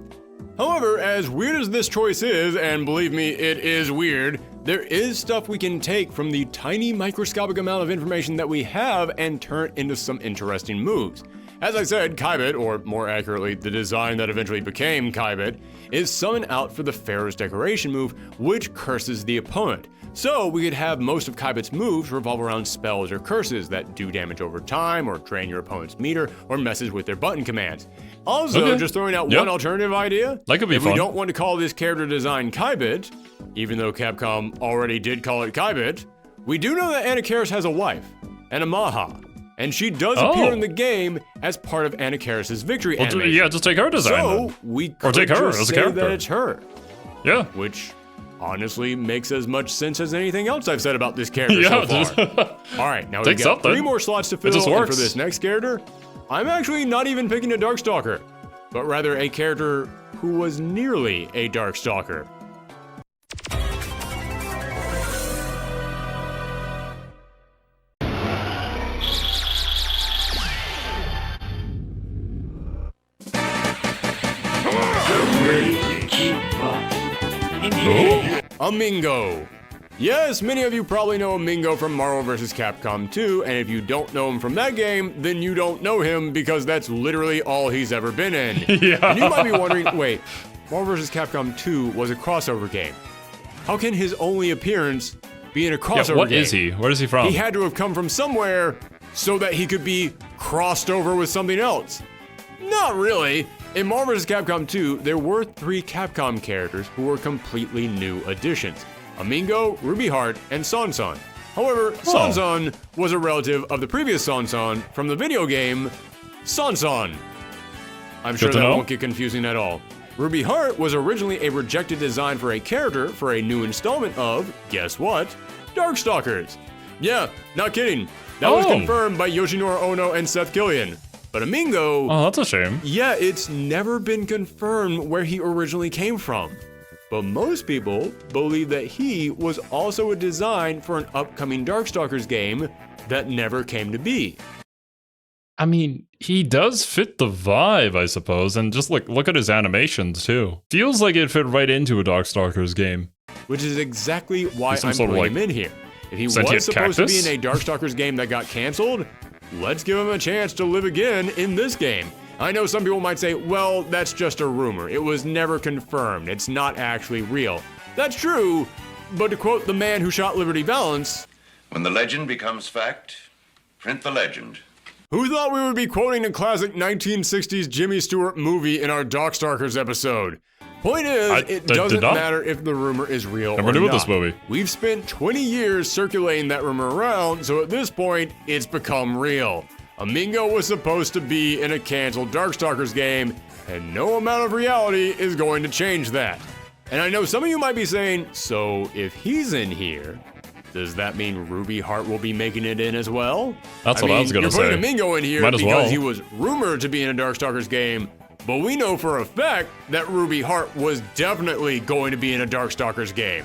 However, as weird as this choice is, and believe me, it is weird, there is stuff we can take from the tiny microscopic amount of information that we have and turn into some interesting moves. As I said, Kybit, or more accurately, the design that eventually became Kybit, is summoned out for the Pharaoh's Decoration move, which curses the opponent. So we could have most of Kybit's moves revolve around spells or curses that do damage over time, or drain your opponent's meter, or messes with their button commands. Also, just throwing out one alternative idea, that could be if fun. we don't want to call this character design Kybit, even though Capcom already did call it Kybit, we do know that Anakaris has a wife, and a Maha, and she does appear in the game as part of Anakaris' victory animation. Yeah, just take her design. So we could take her just as a say character. that it's her. Yeah. Which honestly makes as much sense as anything else I've said about this character so far. All right, now we've got 3 more slots to fill, and for this next character, I'm actually not even picking a Darkstalker, but rather a character who was nearly a Darkstalker. Amingo. Yes, many of you probably know Amingo from Marvel vs. Capcom 2, and if you don't know him from that game, then you don't know him because that's literally all he's ever been in. Yeah. And you might be wondering, wait, Marvel vs. Capcom 2 was a crossover game. How can his only appearance be in a crossover game? What is he? Where is he from? He had to have come from somewhere so that he could be crossed over with something else. Not really. In Marvel vs. Capcom 2, there were 3 Capcom characters who were completely new additions: Amingo, Ruby Heart, and Sansan. However, Sansan was a relative of the previous Sansan from the video game Sansan. I'm sure that won't get confusing at all. Ruby Heart was originally a rejected design for a character for a new installment of, guess what, Darkstalkers. Yeah, not kidding. That was confirmed by Yoshinori Ono and Seth Killian. But Amingo... Oh, that's a shame. Yeah, it's never been confirmed where he originally came from. But most people believe that he was also a design for an upcoming Darkstalkers game that never came to be. I mean, he does fit the vibe, I suppose, and just look at his animations too. Feels like it fit right into a Darkstalkers game. Which is exactly why I'm putting him in here. If he was supposed to be in a Darkstalkers game that got canceled, let's give him a chance to live again in this game. I know some people might say, well, that's just a rumor. It was never confirmed. It's not actually real. That's true, but to quote the man who shot Liberty Valance, when the legend becomes fact, print the legend. Who thought we would be quoting a classic 1960s Jimmy Stewart movie in our Darkstalkers episode? Point is, it doesn't matter if the rumor is real or not. This movie. We've spent 20 years circulating that rumor around, so at this point, it's become real. Amingo was supposed to be in a canceled Darkstalkers game, and no amount of reality is going to change that. And I know some of you might be saying, so if he's in here, does that mean Ruby Heart will be making it in as well? That's what I was going to say. You're putting Amingo in here because he was rumored to be in a Darkstalkers game, but we know for a fact that Ruby Heart was definitely going to be in a Darkstalkers game.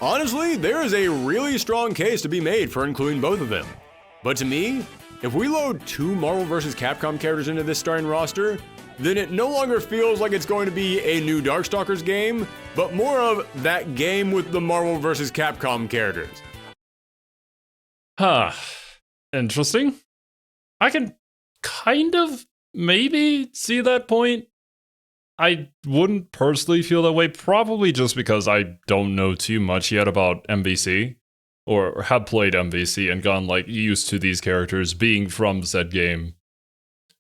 Honestly, there is a really strong case to be made for including both of them. But to me, if we load 2 Marvel vs. Capcom characters into this starting roster, then it no longer feels like it's going to be a new Darkstalkers game, but more of that game with the Marvel vs. Capcom characters. Huh. Interesting. I can kind of maybe see that point. I wouldn't personally feel that way, probably just because I don't know too much yet about MVC, or have played MVC and gotten used to these characters being from said game.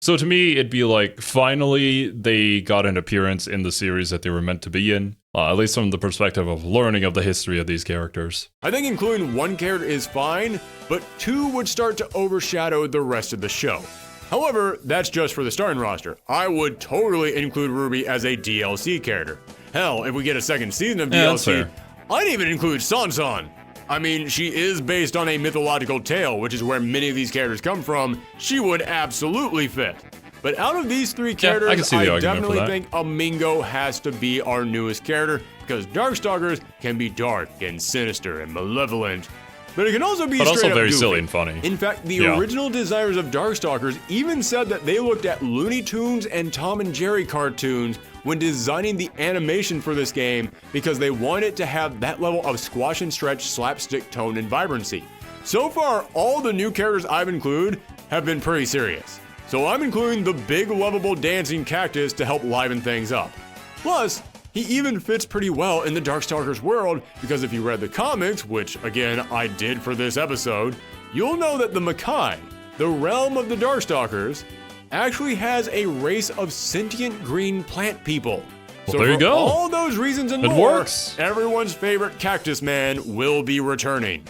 So to me, it'd be like, finally they got an appearance in the series that they were meant to be in, at least from the perspective of learning of the history of these characters. I think including 1 character is fine, but 2 would start to overshadow the rest of the show. However, that's just for the starting roster. I would totally include Ruby as a DLC character. Hell, if we get a second season of DLC, I'd even include Sansan. I mean, she is based on a mythological tale, which is where many of these characters come from. She would absolutely fit. But out of these 3 characters, I definitely think Amingo has to be our newest character, because Darkstalkers can be dark and sinister and malevolent. but it can also be But straight also up very goofy. silly and funny. In fact, the original designers of Darkstalkers even said that they looked at Looney Tunes and Tom and Jerry cartoons when designing the animation for this game because they wanted it to have that level of squash and stretch, slapstick tone, and vibrancy. So far, all the new characters I've included have been pretty serious. So I'm including the big lovable dancing cactus to help liven things up. Plus, he even fits pretty well in the Darkstalkers world because if you read the comics, which again I did for this episode, you'll know that the Makai, the realm of the Darkstalkers, actually has a race of sentient green plant people. Well, So there you for go. all those reasons and It more, works. everyone's favorite Cactus Man will be returning.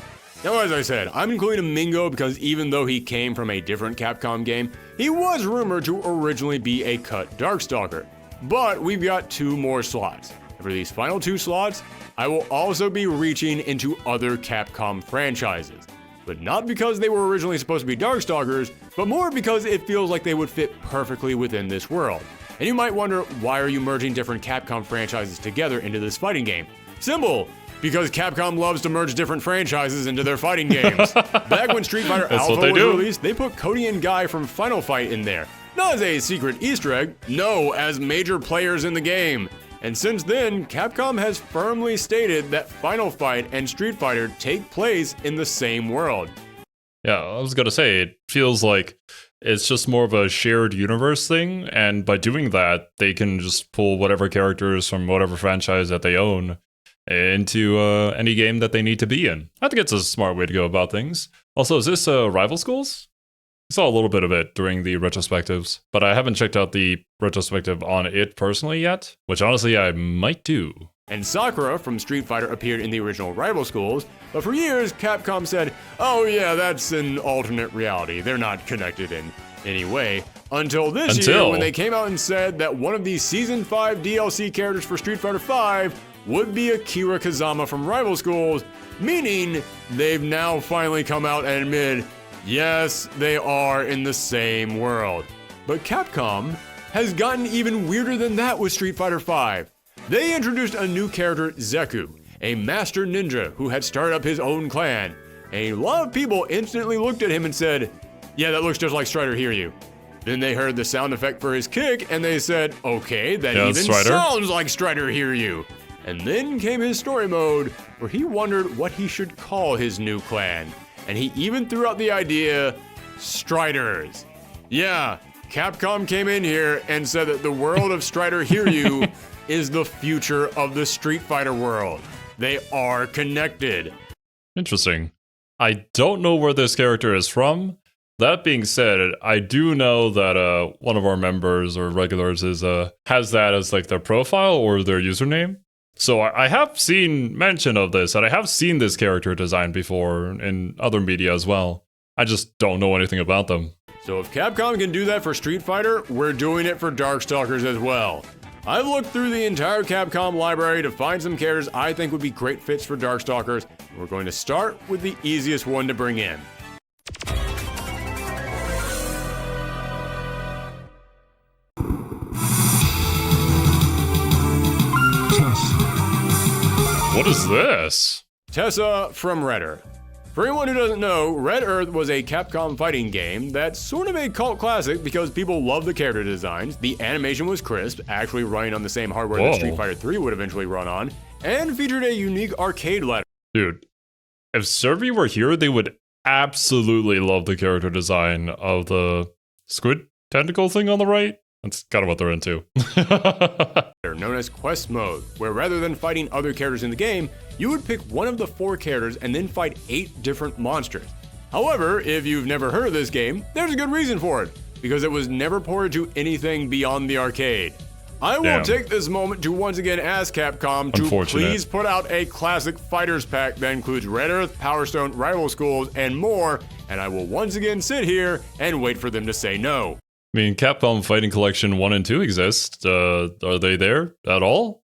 Now, as I said, I'm including a Mingo because even though he came from a different Capcom game, he was rumored to originally be a cut Darkstalker. But we've got 2 more slots. And for these final 2 slots, I will also be reaching into other Capcom franchises. But not because they were originally supposed to be Darkstalkers, but more because it feels like they would fit perfectly within this world. And you might wonder, why are you merging different Capcom franchises together into this fighting game? Simple! Because Capcom loves to merge different franchises into their fighting games. Back when Street Fighter That's Alpha what they was do. released, they put Cody and Guy from Final Fight in there. Not as a secret Easter egg, no, as major players in the game. And since then, Capcom has firmly stated that Final Fight and Street Fighter take place in the same world. Yeah, I was gonna say, it feels like it's just more of a shared universe thing, and by doing that, they can just pull whatever characters from whatever franchise that they own into any game that they need to be in. I think it's a smart way to go about things. Also, is this Rival Schools? I saw a little bit of it during the retrospectives, but I haven't checked out the retrospective on it personally yet, which honestly I might do. And Sakura from Street Fighter appeared in the original Rival Schools, but for years Capcom said, oh yeah, that's an alternate reality, they're not connected in any way. Until this year when they came out and said that one of the Season 5 DLC characters for Street Fighter V would be Akira Kazama from Rival Schools, meaning they've now finally come out and admitted, yes, they are in the same world. But Capcom has gotten even weirder than that with Street Fighter V. They introduced a new character, Zeku, a master ninja who had started up his own clan. And a lot of people instantly looked at him and said, yeah, that looks just like Strider Hiryu. Then they heard the sound effect for his kick and they said, okay, that even sounds like Strider Hiryu. And then came his story mode where he wondered what he should call his new clan. And he even threw out the idea, Striders. Yeah, Capcom came in here and said that the world of Strider Hiryu is the future of the Street Fighter world. They are connected. Interesting. I don't know where this character is from. That being said, I do know that one of our members or regulars is has that as like their profile or their username. So I have seen mention of this, and I have seen this character design before in other media as well. I just don't know anything about them. So if Capcom can do that for Street Fighter, we're doing it for Darkstalkers as well. I've looked through the entire Capcom library to find some characters I think would be great fits for Darkstalkers. We're going to start with the easiest one to bring in. What is this? Tessa from Red Earth. For anyone who doesn't know, Red Earth was a Capcom fighting game that's sort of a cult classic because people love the character designs, the animation was crisp, actually running on the same hardware that Street Fighter 3 would eventually run on, and featured a unique arcade ladder. Dude, if Servi were here, they would absolutely love the character design of the squid tentacle thing on the right. That's kind of what they're into. Known as Quest Mode, where rather than fighting other characters in the game, you would pick one of the 4 characters and then fight 8 different monsters. However, if you've never heard of this game, there's a good reason for it, because it was never ported to anything beyond the arcade. I will take this moment to once again ask Capcom to please put out a classic fighters pack that includes Red Earth, Power Stone, Rival Schools, and more, and I will once again sit here and wait for them to say no. I mean, Capcom Fighting Collection 1 and 2 exist. Are they there at all?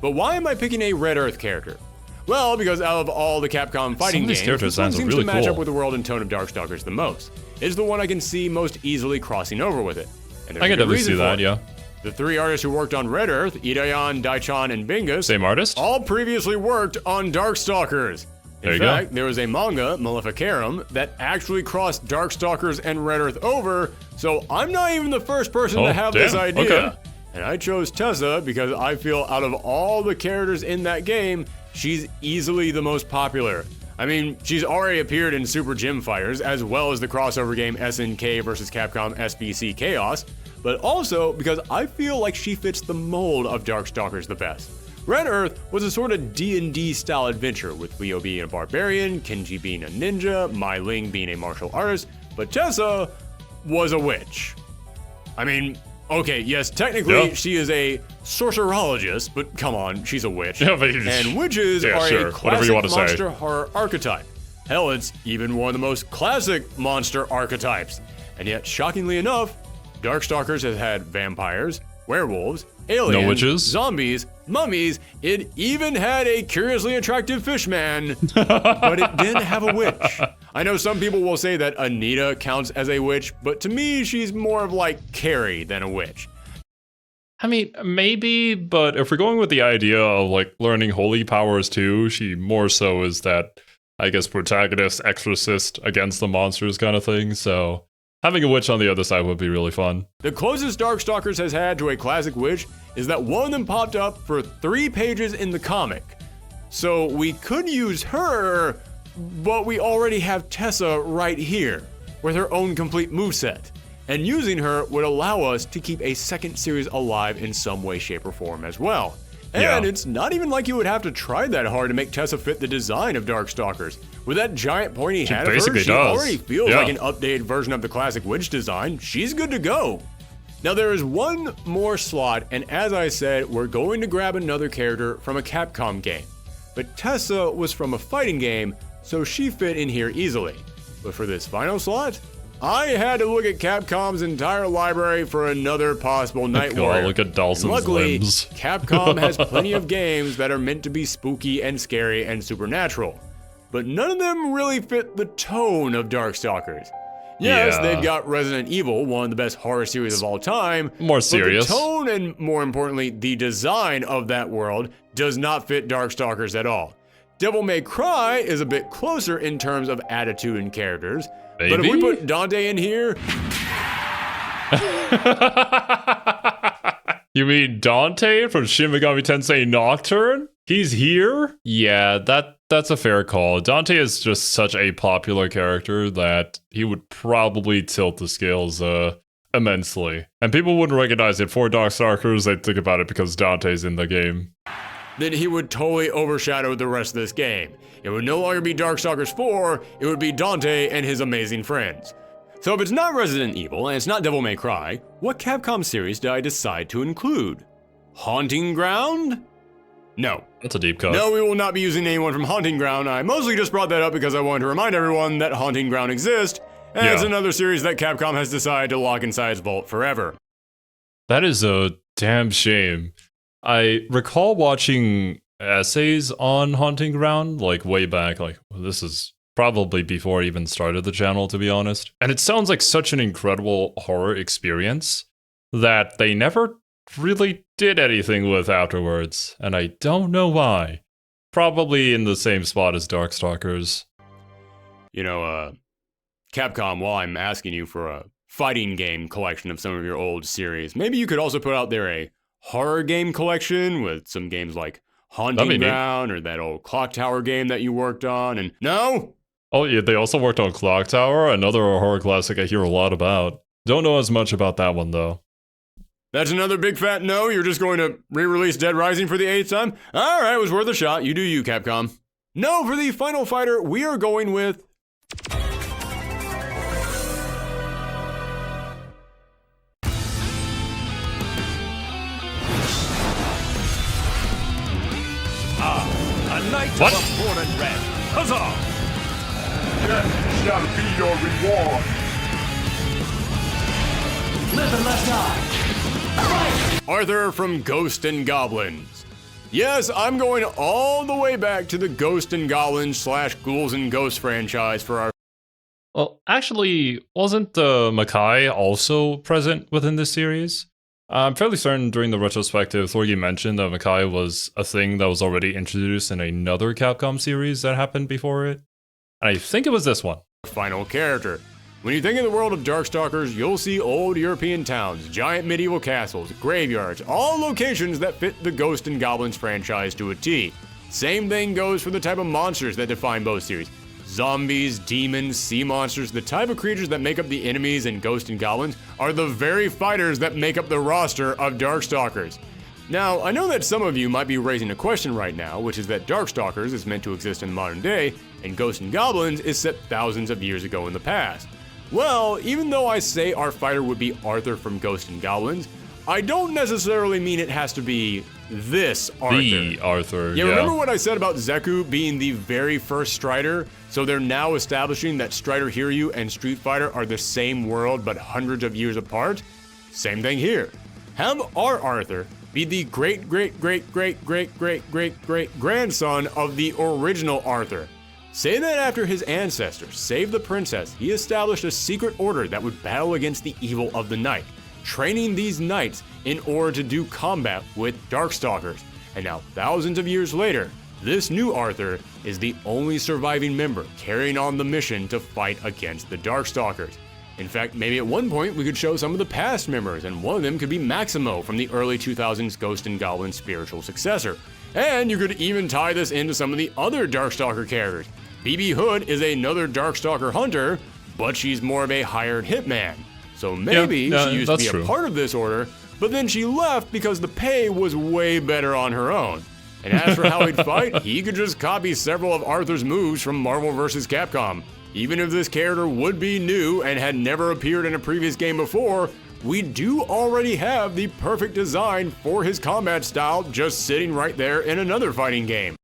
But why am I picking a Red Earth character? Well, because out of all the Capcom fighting games, this one seems to match up with the world and tone of Darkstalkers the most. It's the one I can see most easily crossing over with it. And I can definitely see that, yeah. The 3 artists who worked on Red Earth, Idayan, Daichan, and Bingus, same artist, all previously worked on Darkstalkers. There In you fact, go. there was a manga, Maleficarum, that actually crossed Darkstalkers and Red Earth over, so I'm not even the first person Oh, to have this damn, idea. okay. And I chose Tessa because I feel out of all the characters in that game, she's easily the most popular. I mean, she's already appeared in Super Gym Fighters, as well as the crossover game SNK vs. Capcom SBC Chaos, but also because I feel like she fits the mold of Darkstalkers the best. Red Earth was a sort of D&D style adventure, with Leo being a barbarian, Kenji being a ninja, Mai Ling being a martial artist, but Tessa was a witch. I mean, okay, yes, technically Yeah. she is a sorcerologist, but come on, she's a witch. Yeah, but And witches yeah, are sure, a whatever classic you want to say. monster horror archetype. Hell, it's even one of the most classic monster archetypes. And yet, shockingly enough, Darkstalkers has had vampires, werewolves, aliens, No witches? zombies, mummies, it even had a curiously attractive fishman, but it didn't have a witch. I know some people will say that Anita counts as a witch, but to me, she's more of like Carrie than a witch. I mean, maybe, but if we're going with the idea of like learning holy powers too, she more so is that, I guess, protagonist, exorcist against the monsters kind of thing, so having a witch on the other side would be really fun. The closest Darkstalkers has had to a classic witch is that one of them popped up for 3 pages in the comic. So we could use her, but we already have Tessa right here, with her own complete moveset. And using her would allow us to keep a second series alive in some way, shape, or form as well. And Yeah. it's not even like you would have to try that hard to make Tessa fit the design of Darkstalkers. With that giant pointy She hat of hers, basically she does. already feels Yeah. like an updated version of the classic witch design. She's good to go. Now there is one more slot, and as I said, we're going to grab another character from a Capcom game. But Tessa was from a fighting game, so she fit in here easily. But for this final slot, I had to look at Capcom's entire library for another possible Night God, Warrior. look at Dawson's And luckily, limbs. Capcom has plenty of games that are meant to be spooky and scary and supernatural. But none of them really fit the tone of Darkstalkers. Yes, Yeah. they've got Resident Evil, one of the best horror series of all time. More serious. But the tone and, more importantly, the design of that world does not fit Darkstalkers at all. Devil May Cry is a bit closer in terms of attitude and characters. But if we Maybe? put Dante in here, You mean Dante from Shin Megami Tensei Nocturne? He's here? Yeah, that's a fair call. Dante is just such a popular character that he would probably tilt the scales immensely. And people wouldn't recognize it for Darkstalkers, they'd think about it because Dante's in the game. then he would totally overshadow the rest of this game. It would no longer be Darkstalkers 4, it would be Dante and his amazing friends. So if it's not Resident Evil and it's not Devil May Cry, what Capcom series did I decide to include? Haunting Ground? No. That's a deep cut. No, we will not be using anyone from Haunting Ground. I mostly just brought that up because I wanted to remind everyone that Haunting Ground exists, and it's Yeah. another series that Capcom has decided to lock inside its vault forever. That is a damn shame. I recall watching essays on Haunting Ground, like way back, like this is probably before I even started the channel, to be honest. And it sounds like such an incredible horror experience that they never really did anything with afterwards, and I don't know why. Probably in the same spot as Darkstalkers. You know, Capcom, while I'm asking you for a fighting game collection of some of your old series, maybe you could also put out there a horror game collection with some games like That'd be Haunting neat. Ground or that old Clock Tower game that you worked on, and no? Oh yeah, they also worked on Clock Tower, another horror classic I hear a lot about. Don't know as much about that one though. That's another big fat no? You're just going to re-release Dead Rising for the 8th time? Alright, it was worth a shot. You do you, Capcom. No, for the final fighter, we are going with... A knight What? of a and red. Huzzah! Death shall be your reward. Live and let die. Arthur from Ghost and Goblins. Yes, I'm going all the way back to the Ghost and Goblins / Ghouls and Ghosts franchise for our... Well, actually, wasn't Makai also present within this series? I'm fairly certain during the retrospective, Thorgi mentioned that Makai was a thing that was already introduced in another Capcom series that happened before it. And I think it was this one. Final character. When you think of the world of Darkstalkers, you'll see old European towns, giant medieval castles, graveyards, all locations that fit the Ghosts and Goblins franchise to a T. Same thing goes for the type of monsters that define both series. Zombies, demons, sea monsters, the type of creatures that make up the enemies in Ghosts and Goblins are the very fighters that make up the roster of Darkstalkers. Now, I know that some of you might be raising a question right now, which is that Darkstalkers is meant to exist in the modern day, and Ghosts and Goblins is set thousands of years ago in the past. Well, even though I say our fighter would be Arthur from Ghosts and Goblins, I don't necessarily mean it has to be this Arthur. The Arthur, yeah. Remember what I said about Zeku being the very first Strider? So they're now establishing that Strider Hiryu and Street Fighter are the same world but hundreds of years apart? Same thing here. Have our Arthur be the great grandson of the original Arthur. Say that after his ancestors saved the princess, he established a secret order that would battle against the evil of the night, training these knights in order to do combat with Darkstalkers. And now, thousands of years later, this new Arthur is the only surviving member carrying on the mission to fight against the Darkstalkers. In fact, maybe at one point we could show some of the past members, and one of them could be Maximo from the early 2000s Ghost and Goblin spiritual successor. And you could even tie this into some of the other Darkstalker characters. BB Hood is another Darkstalker hunter, but she's more of a hired hitman. So maybe she used to be a part of this order, but then she left because the pay was way better on her own. And as for how he'd fight, he could just copy several of Arthur's moves from Marvel vs. Capcom. Even if this character would be new and had never appeared in a previous game before, we do already have the perfect design for his combat style just sitting right there in another fighting game.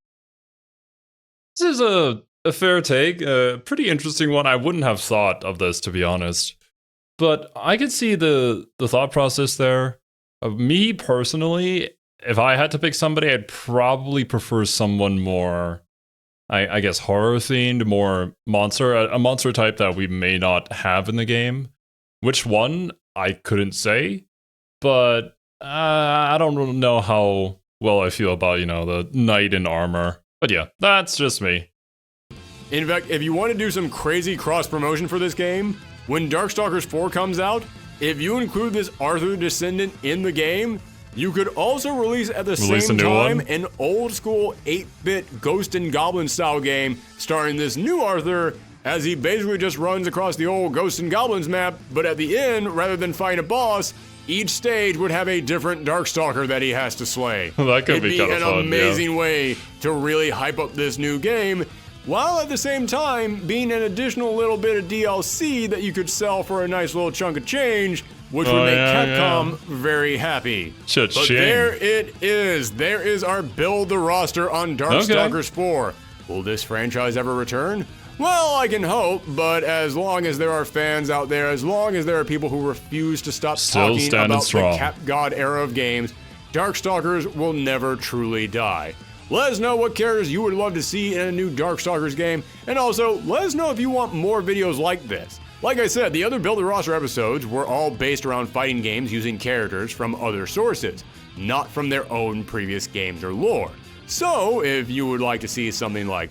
This is a fair take, a pretty interesting one. I wouldn't have thought of this, to be honest. But I could see the thought process there. Me personally, if I had to pick somebody, I'd probably prefer someone more, I guess, horror-themed, more monster, a monster type that we may not have in the game. Which one, I couldn't say. But I don't know how well I feel about, the knight in armor. But yeah, that's just me. In fact, if you want to do some crazy cross-promotion for this game, when Darkstalkers 4 comes out, if you include this Arthur descendant in the game, you could also release at the same time an old-school 8-bit Ghost and Goblin style game starring this new Arthur as he basically just runs across the old Ghost and Goblins map, but at the end, rather than fight a boss, each stage would have a different Darkstalker that he has to slay. That could be kind of fun, an amazing way to really hype up this new game, while at the same time being an additional little bit of DLC that you could sell for a nice little chunk of change, which would make Capcom very happy. But there it is. There is our build the roster on Darkstalkers 4. Will this franchise ever return? Well, I can hope, but as long as there are fans out there, as long as there are people who refuse to stop talking about the Cap God era of games, Darkstalkers will never truly die. Let us know what characters you would love to see in a new Darkstalkers game, and also let us know if you want more videos like this. Like I said, the other Build a Roster episodes were all based around fighting games using characters from other sources, not from their own previous games or lore. So, if you would like to see something like,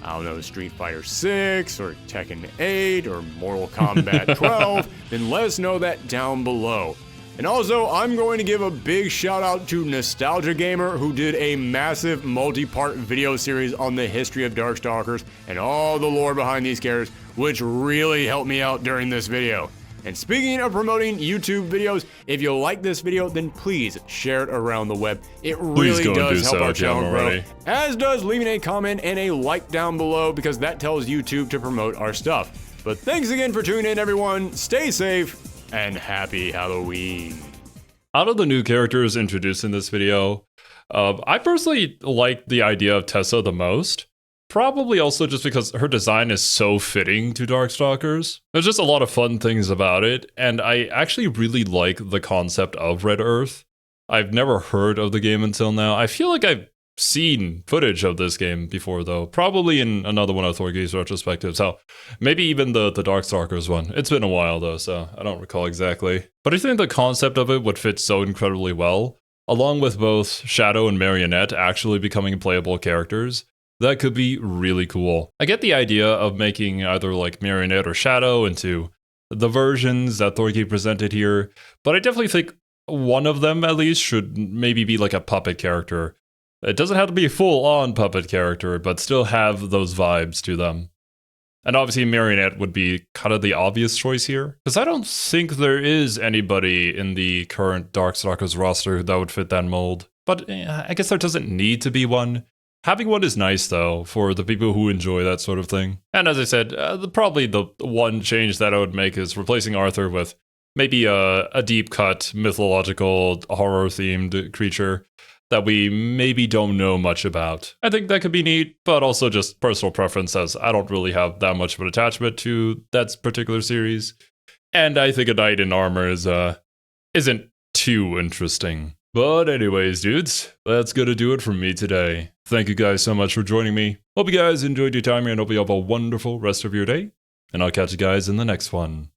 I don't know, Street Fighter 6, or Tekken 8, or Mortal Kombat 12, then let us know that down below. And also, I'm going to give a big shout out to Nostalgia Gamer, who did a massive multi-part video series on the history of Darkstalkers and all the lore behind these characters, which really helped me out during this video. And speaking of promoting YouTube videos, if you like this video, then please share it around the web. It really does help our channel grow, as does leaving a comment and a like down below, because that tells YouTube to promote our stuff. But thanks again for tuning in, everyone. Stay safe, and happy Halloween. Out of the new characters introduced in this video, I personally like the idea of Tessa the most. Probably also just because her design is so fitting to Darkstalkers. There's just a lot of fun things about it, and I actually really like the concept of Red Earth. I've never heard of the game until now. I feel like I've seen footage of this game before, though. Probably in another one of Thorgi's retrospectives. Hell, maybe even the Darkstalkers one. It's been a while, though, so I don't recall exactly. But I think the concept of it would fit so incredibly well, along with both Shadow and Marionette actually becoming playable characters. That could be really cool. I get the idea of making either like Marionette or Shadow into the versions that Thorgi presented here, but I definitely think one of them at least should maybe be like a puppet character. It doesn't have to be a full-on puppet character, but still have those vibes to them. And obviously Marionette would be kind of the obvious choice here, because I don't think there is anybody in the current Darkstalkers roster that would fit that mold. But I guess there doesn't need to be one. Having one is nice, though, for the people who enjoy that sort of thing. And as I said, probably the one change that I would make is replacing Arthur with maybe a deep-cut, mythological, horror-themed creature that we maybe don't know much about. I think that could be neat, but also just personal preference, as I don't really have that much of an attachment to that particular series. And I think a knight in armor isn't too interesting. But anyways, dudes, that's gonna do it from me today. Thank you guys so much for joining me. Hope you guys enjoyed your time here and hope you have a wonderful rest of your day. And I'll catch you guys in the next one.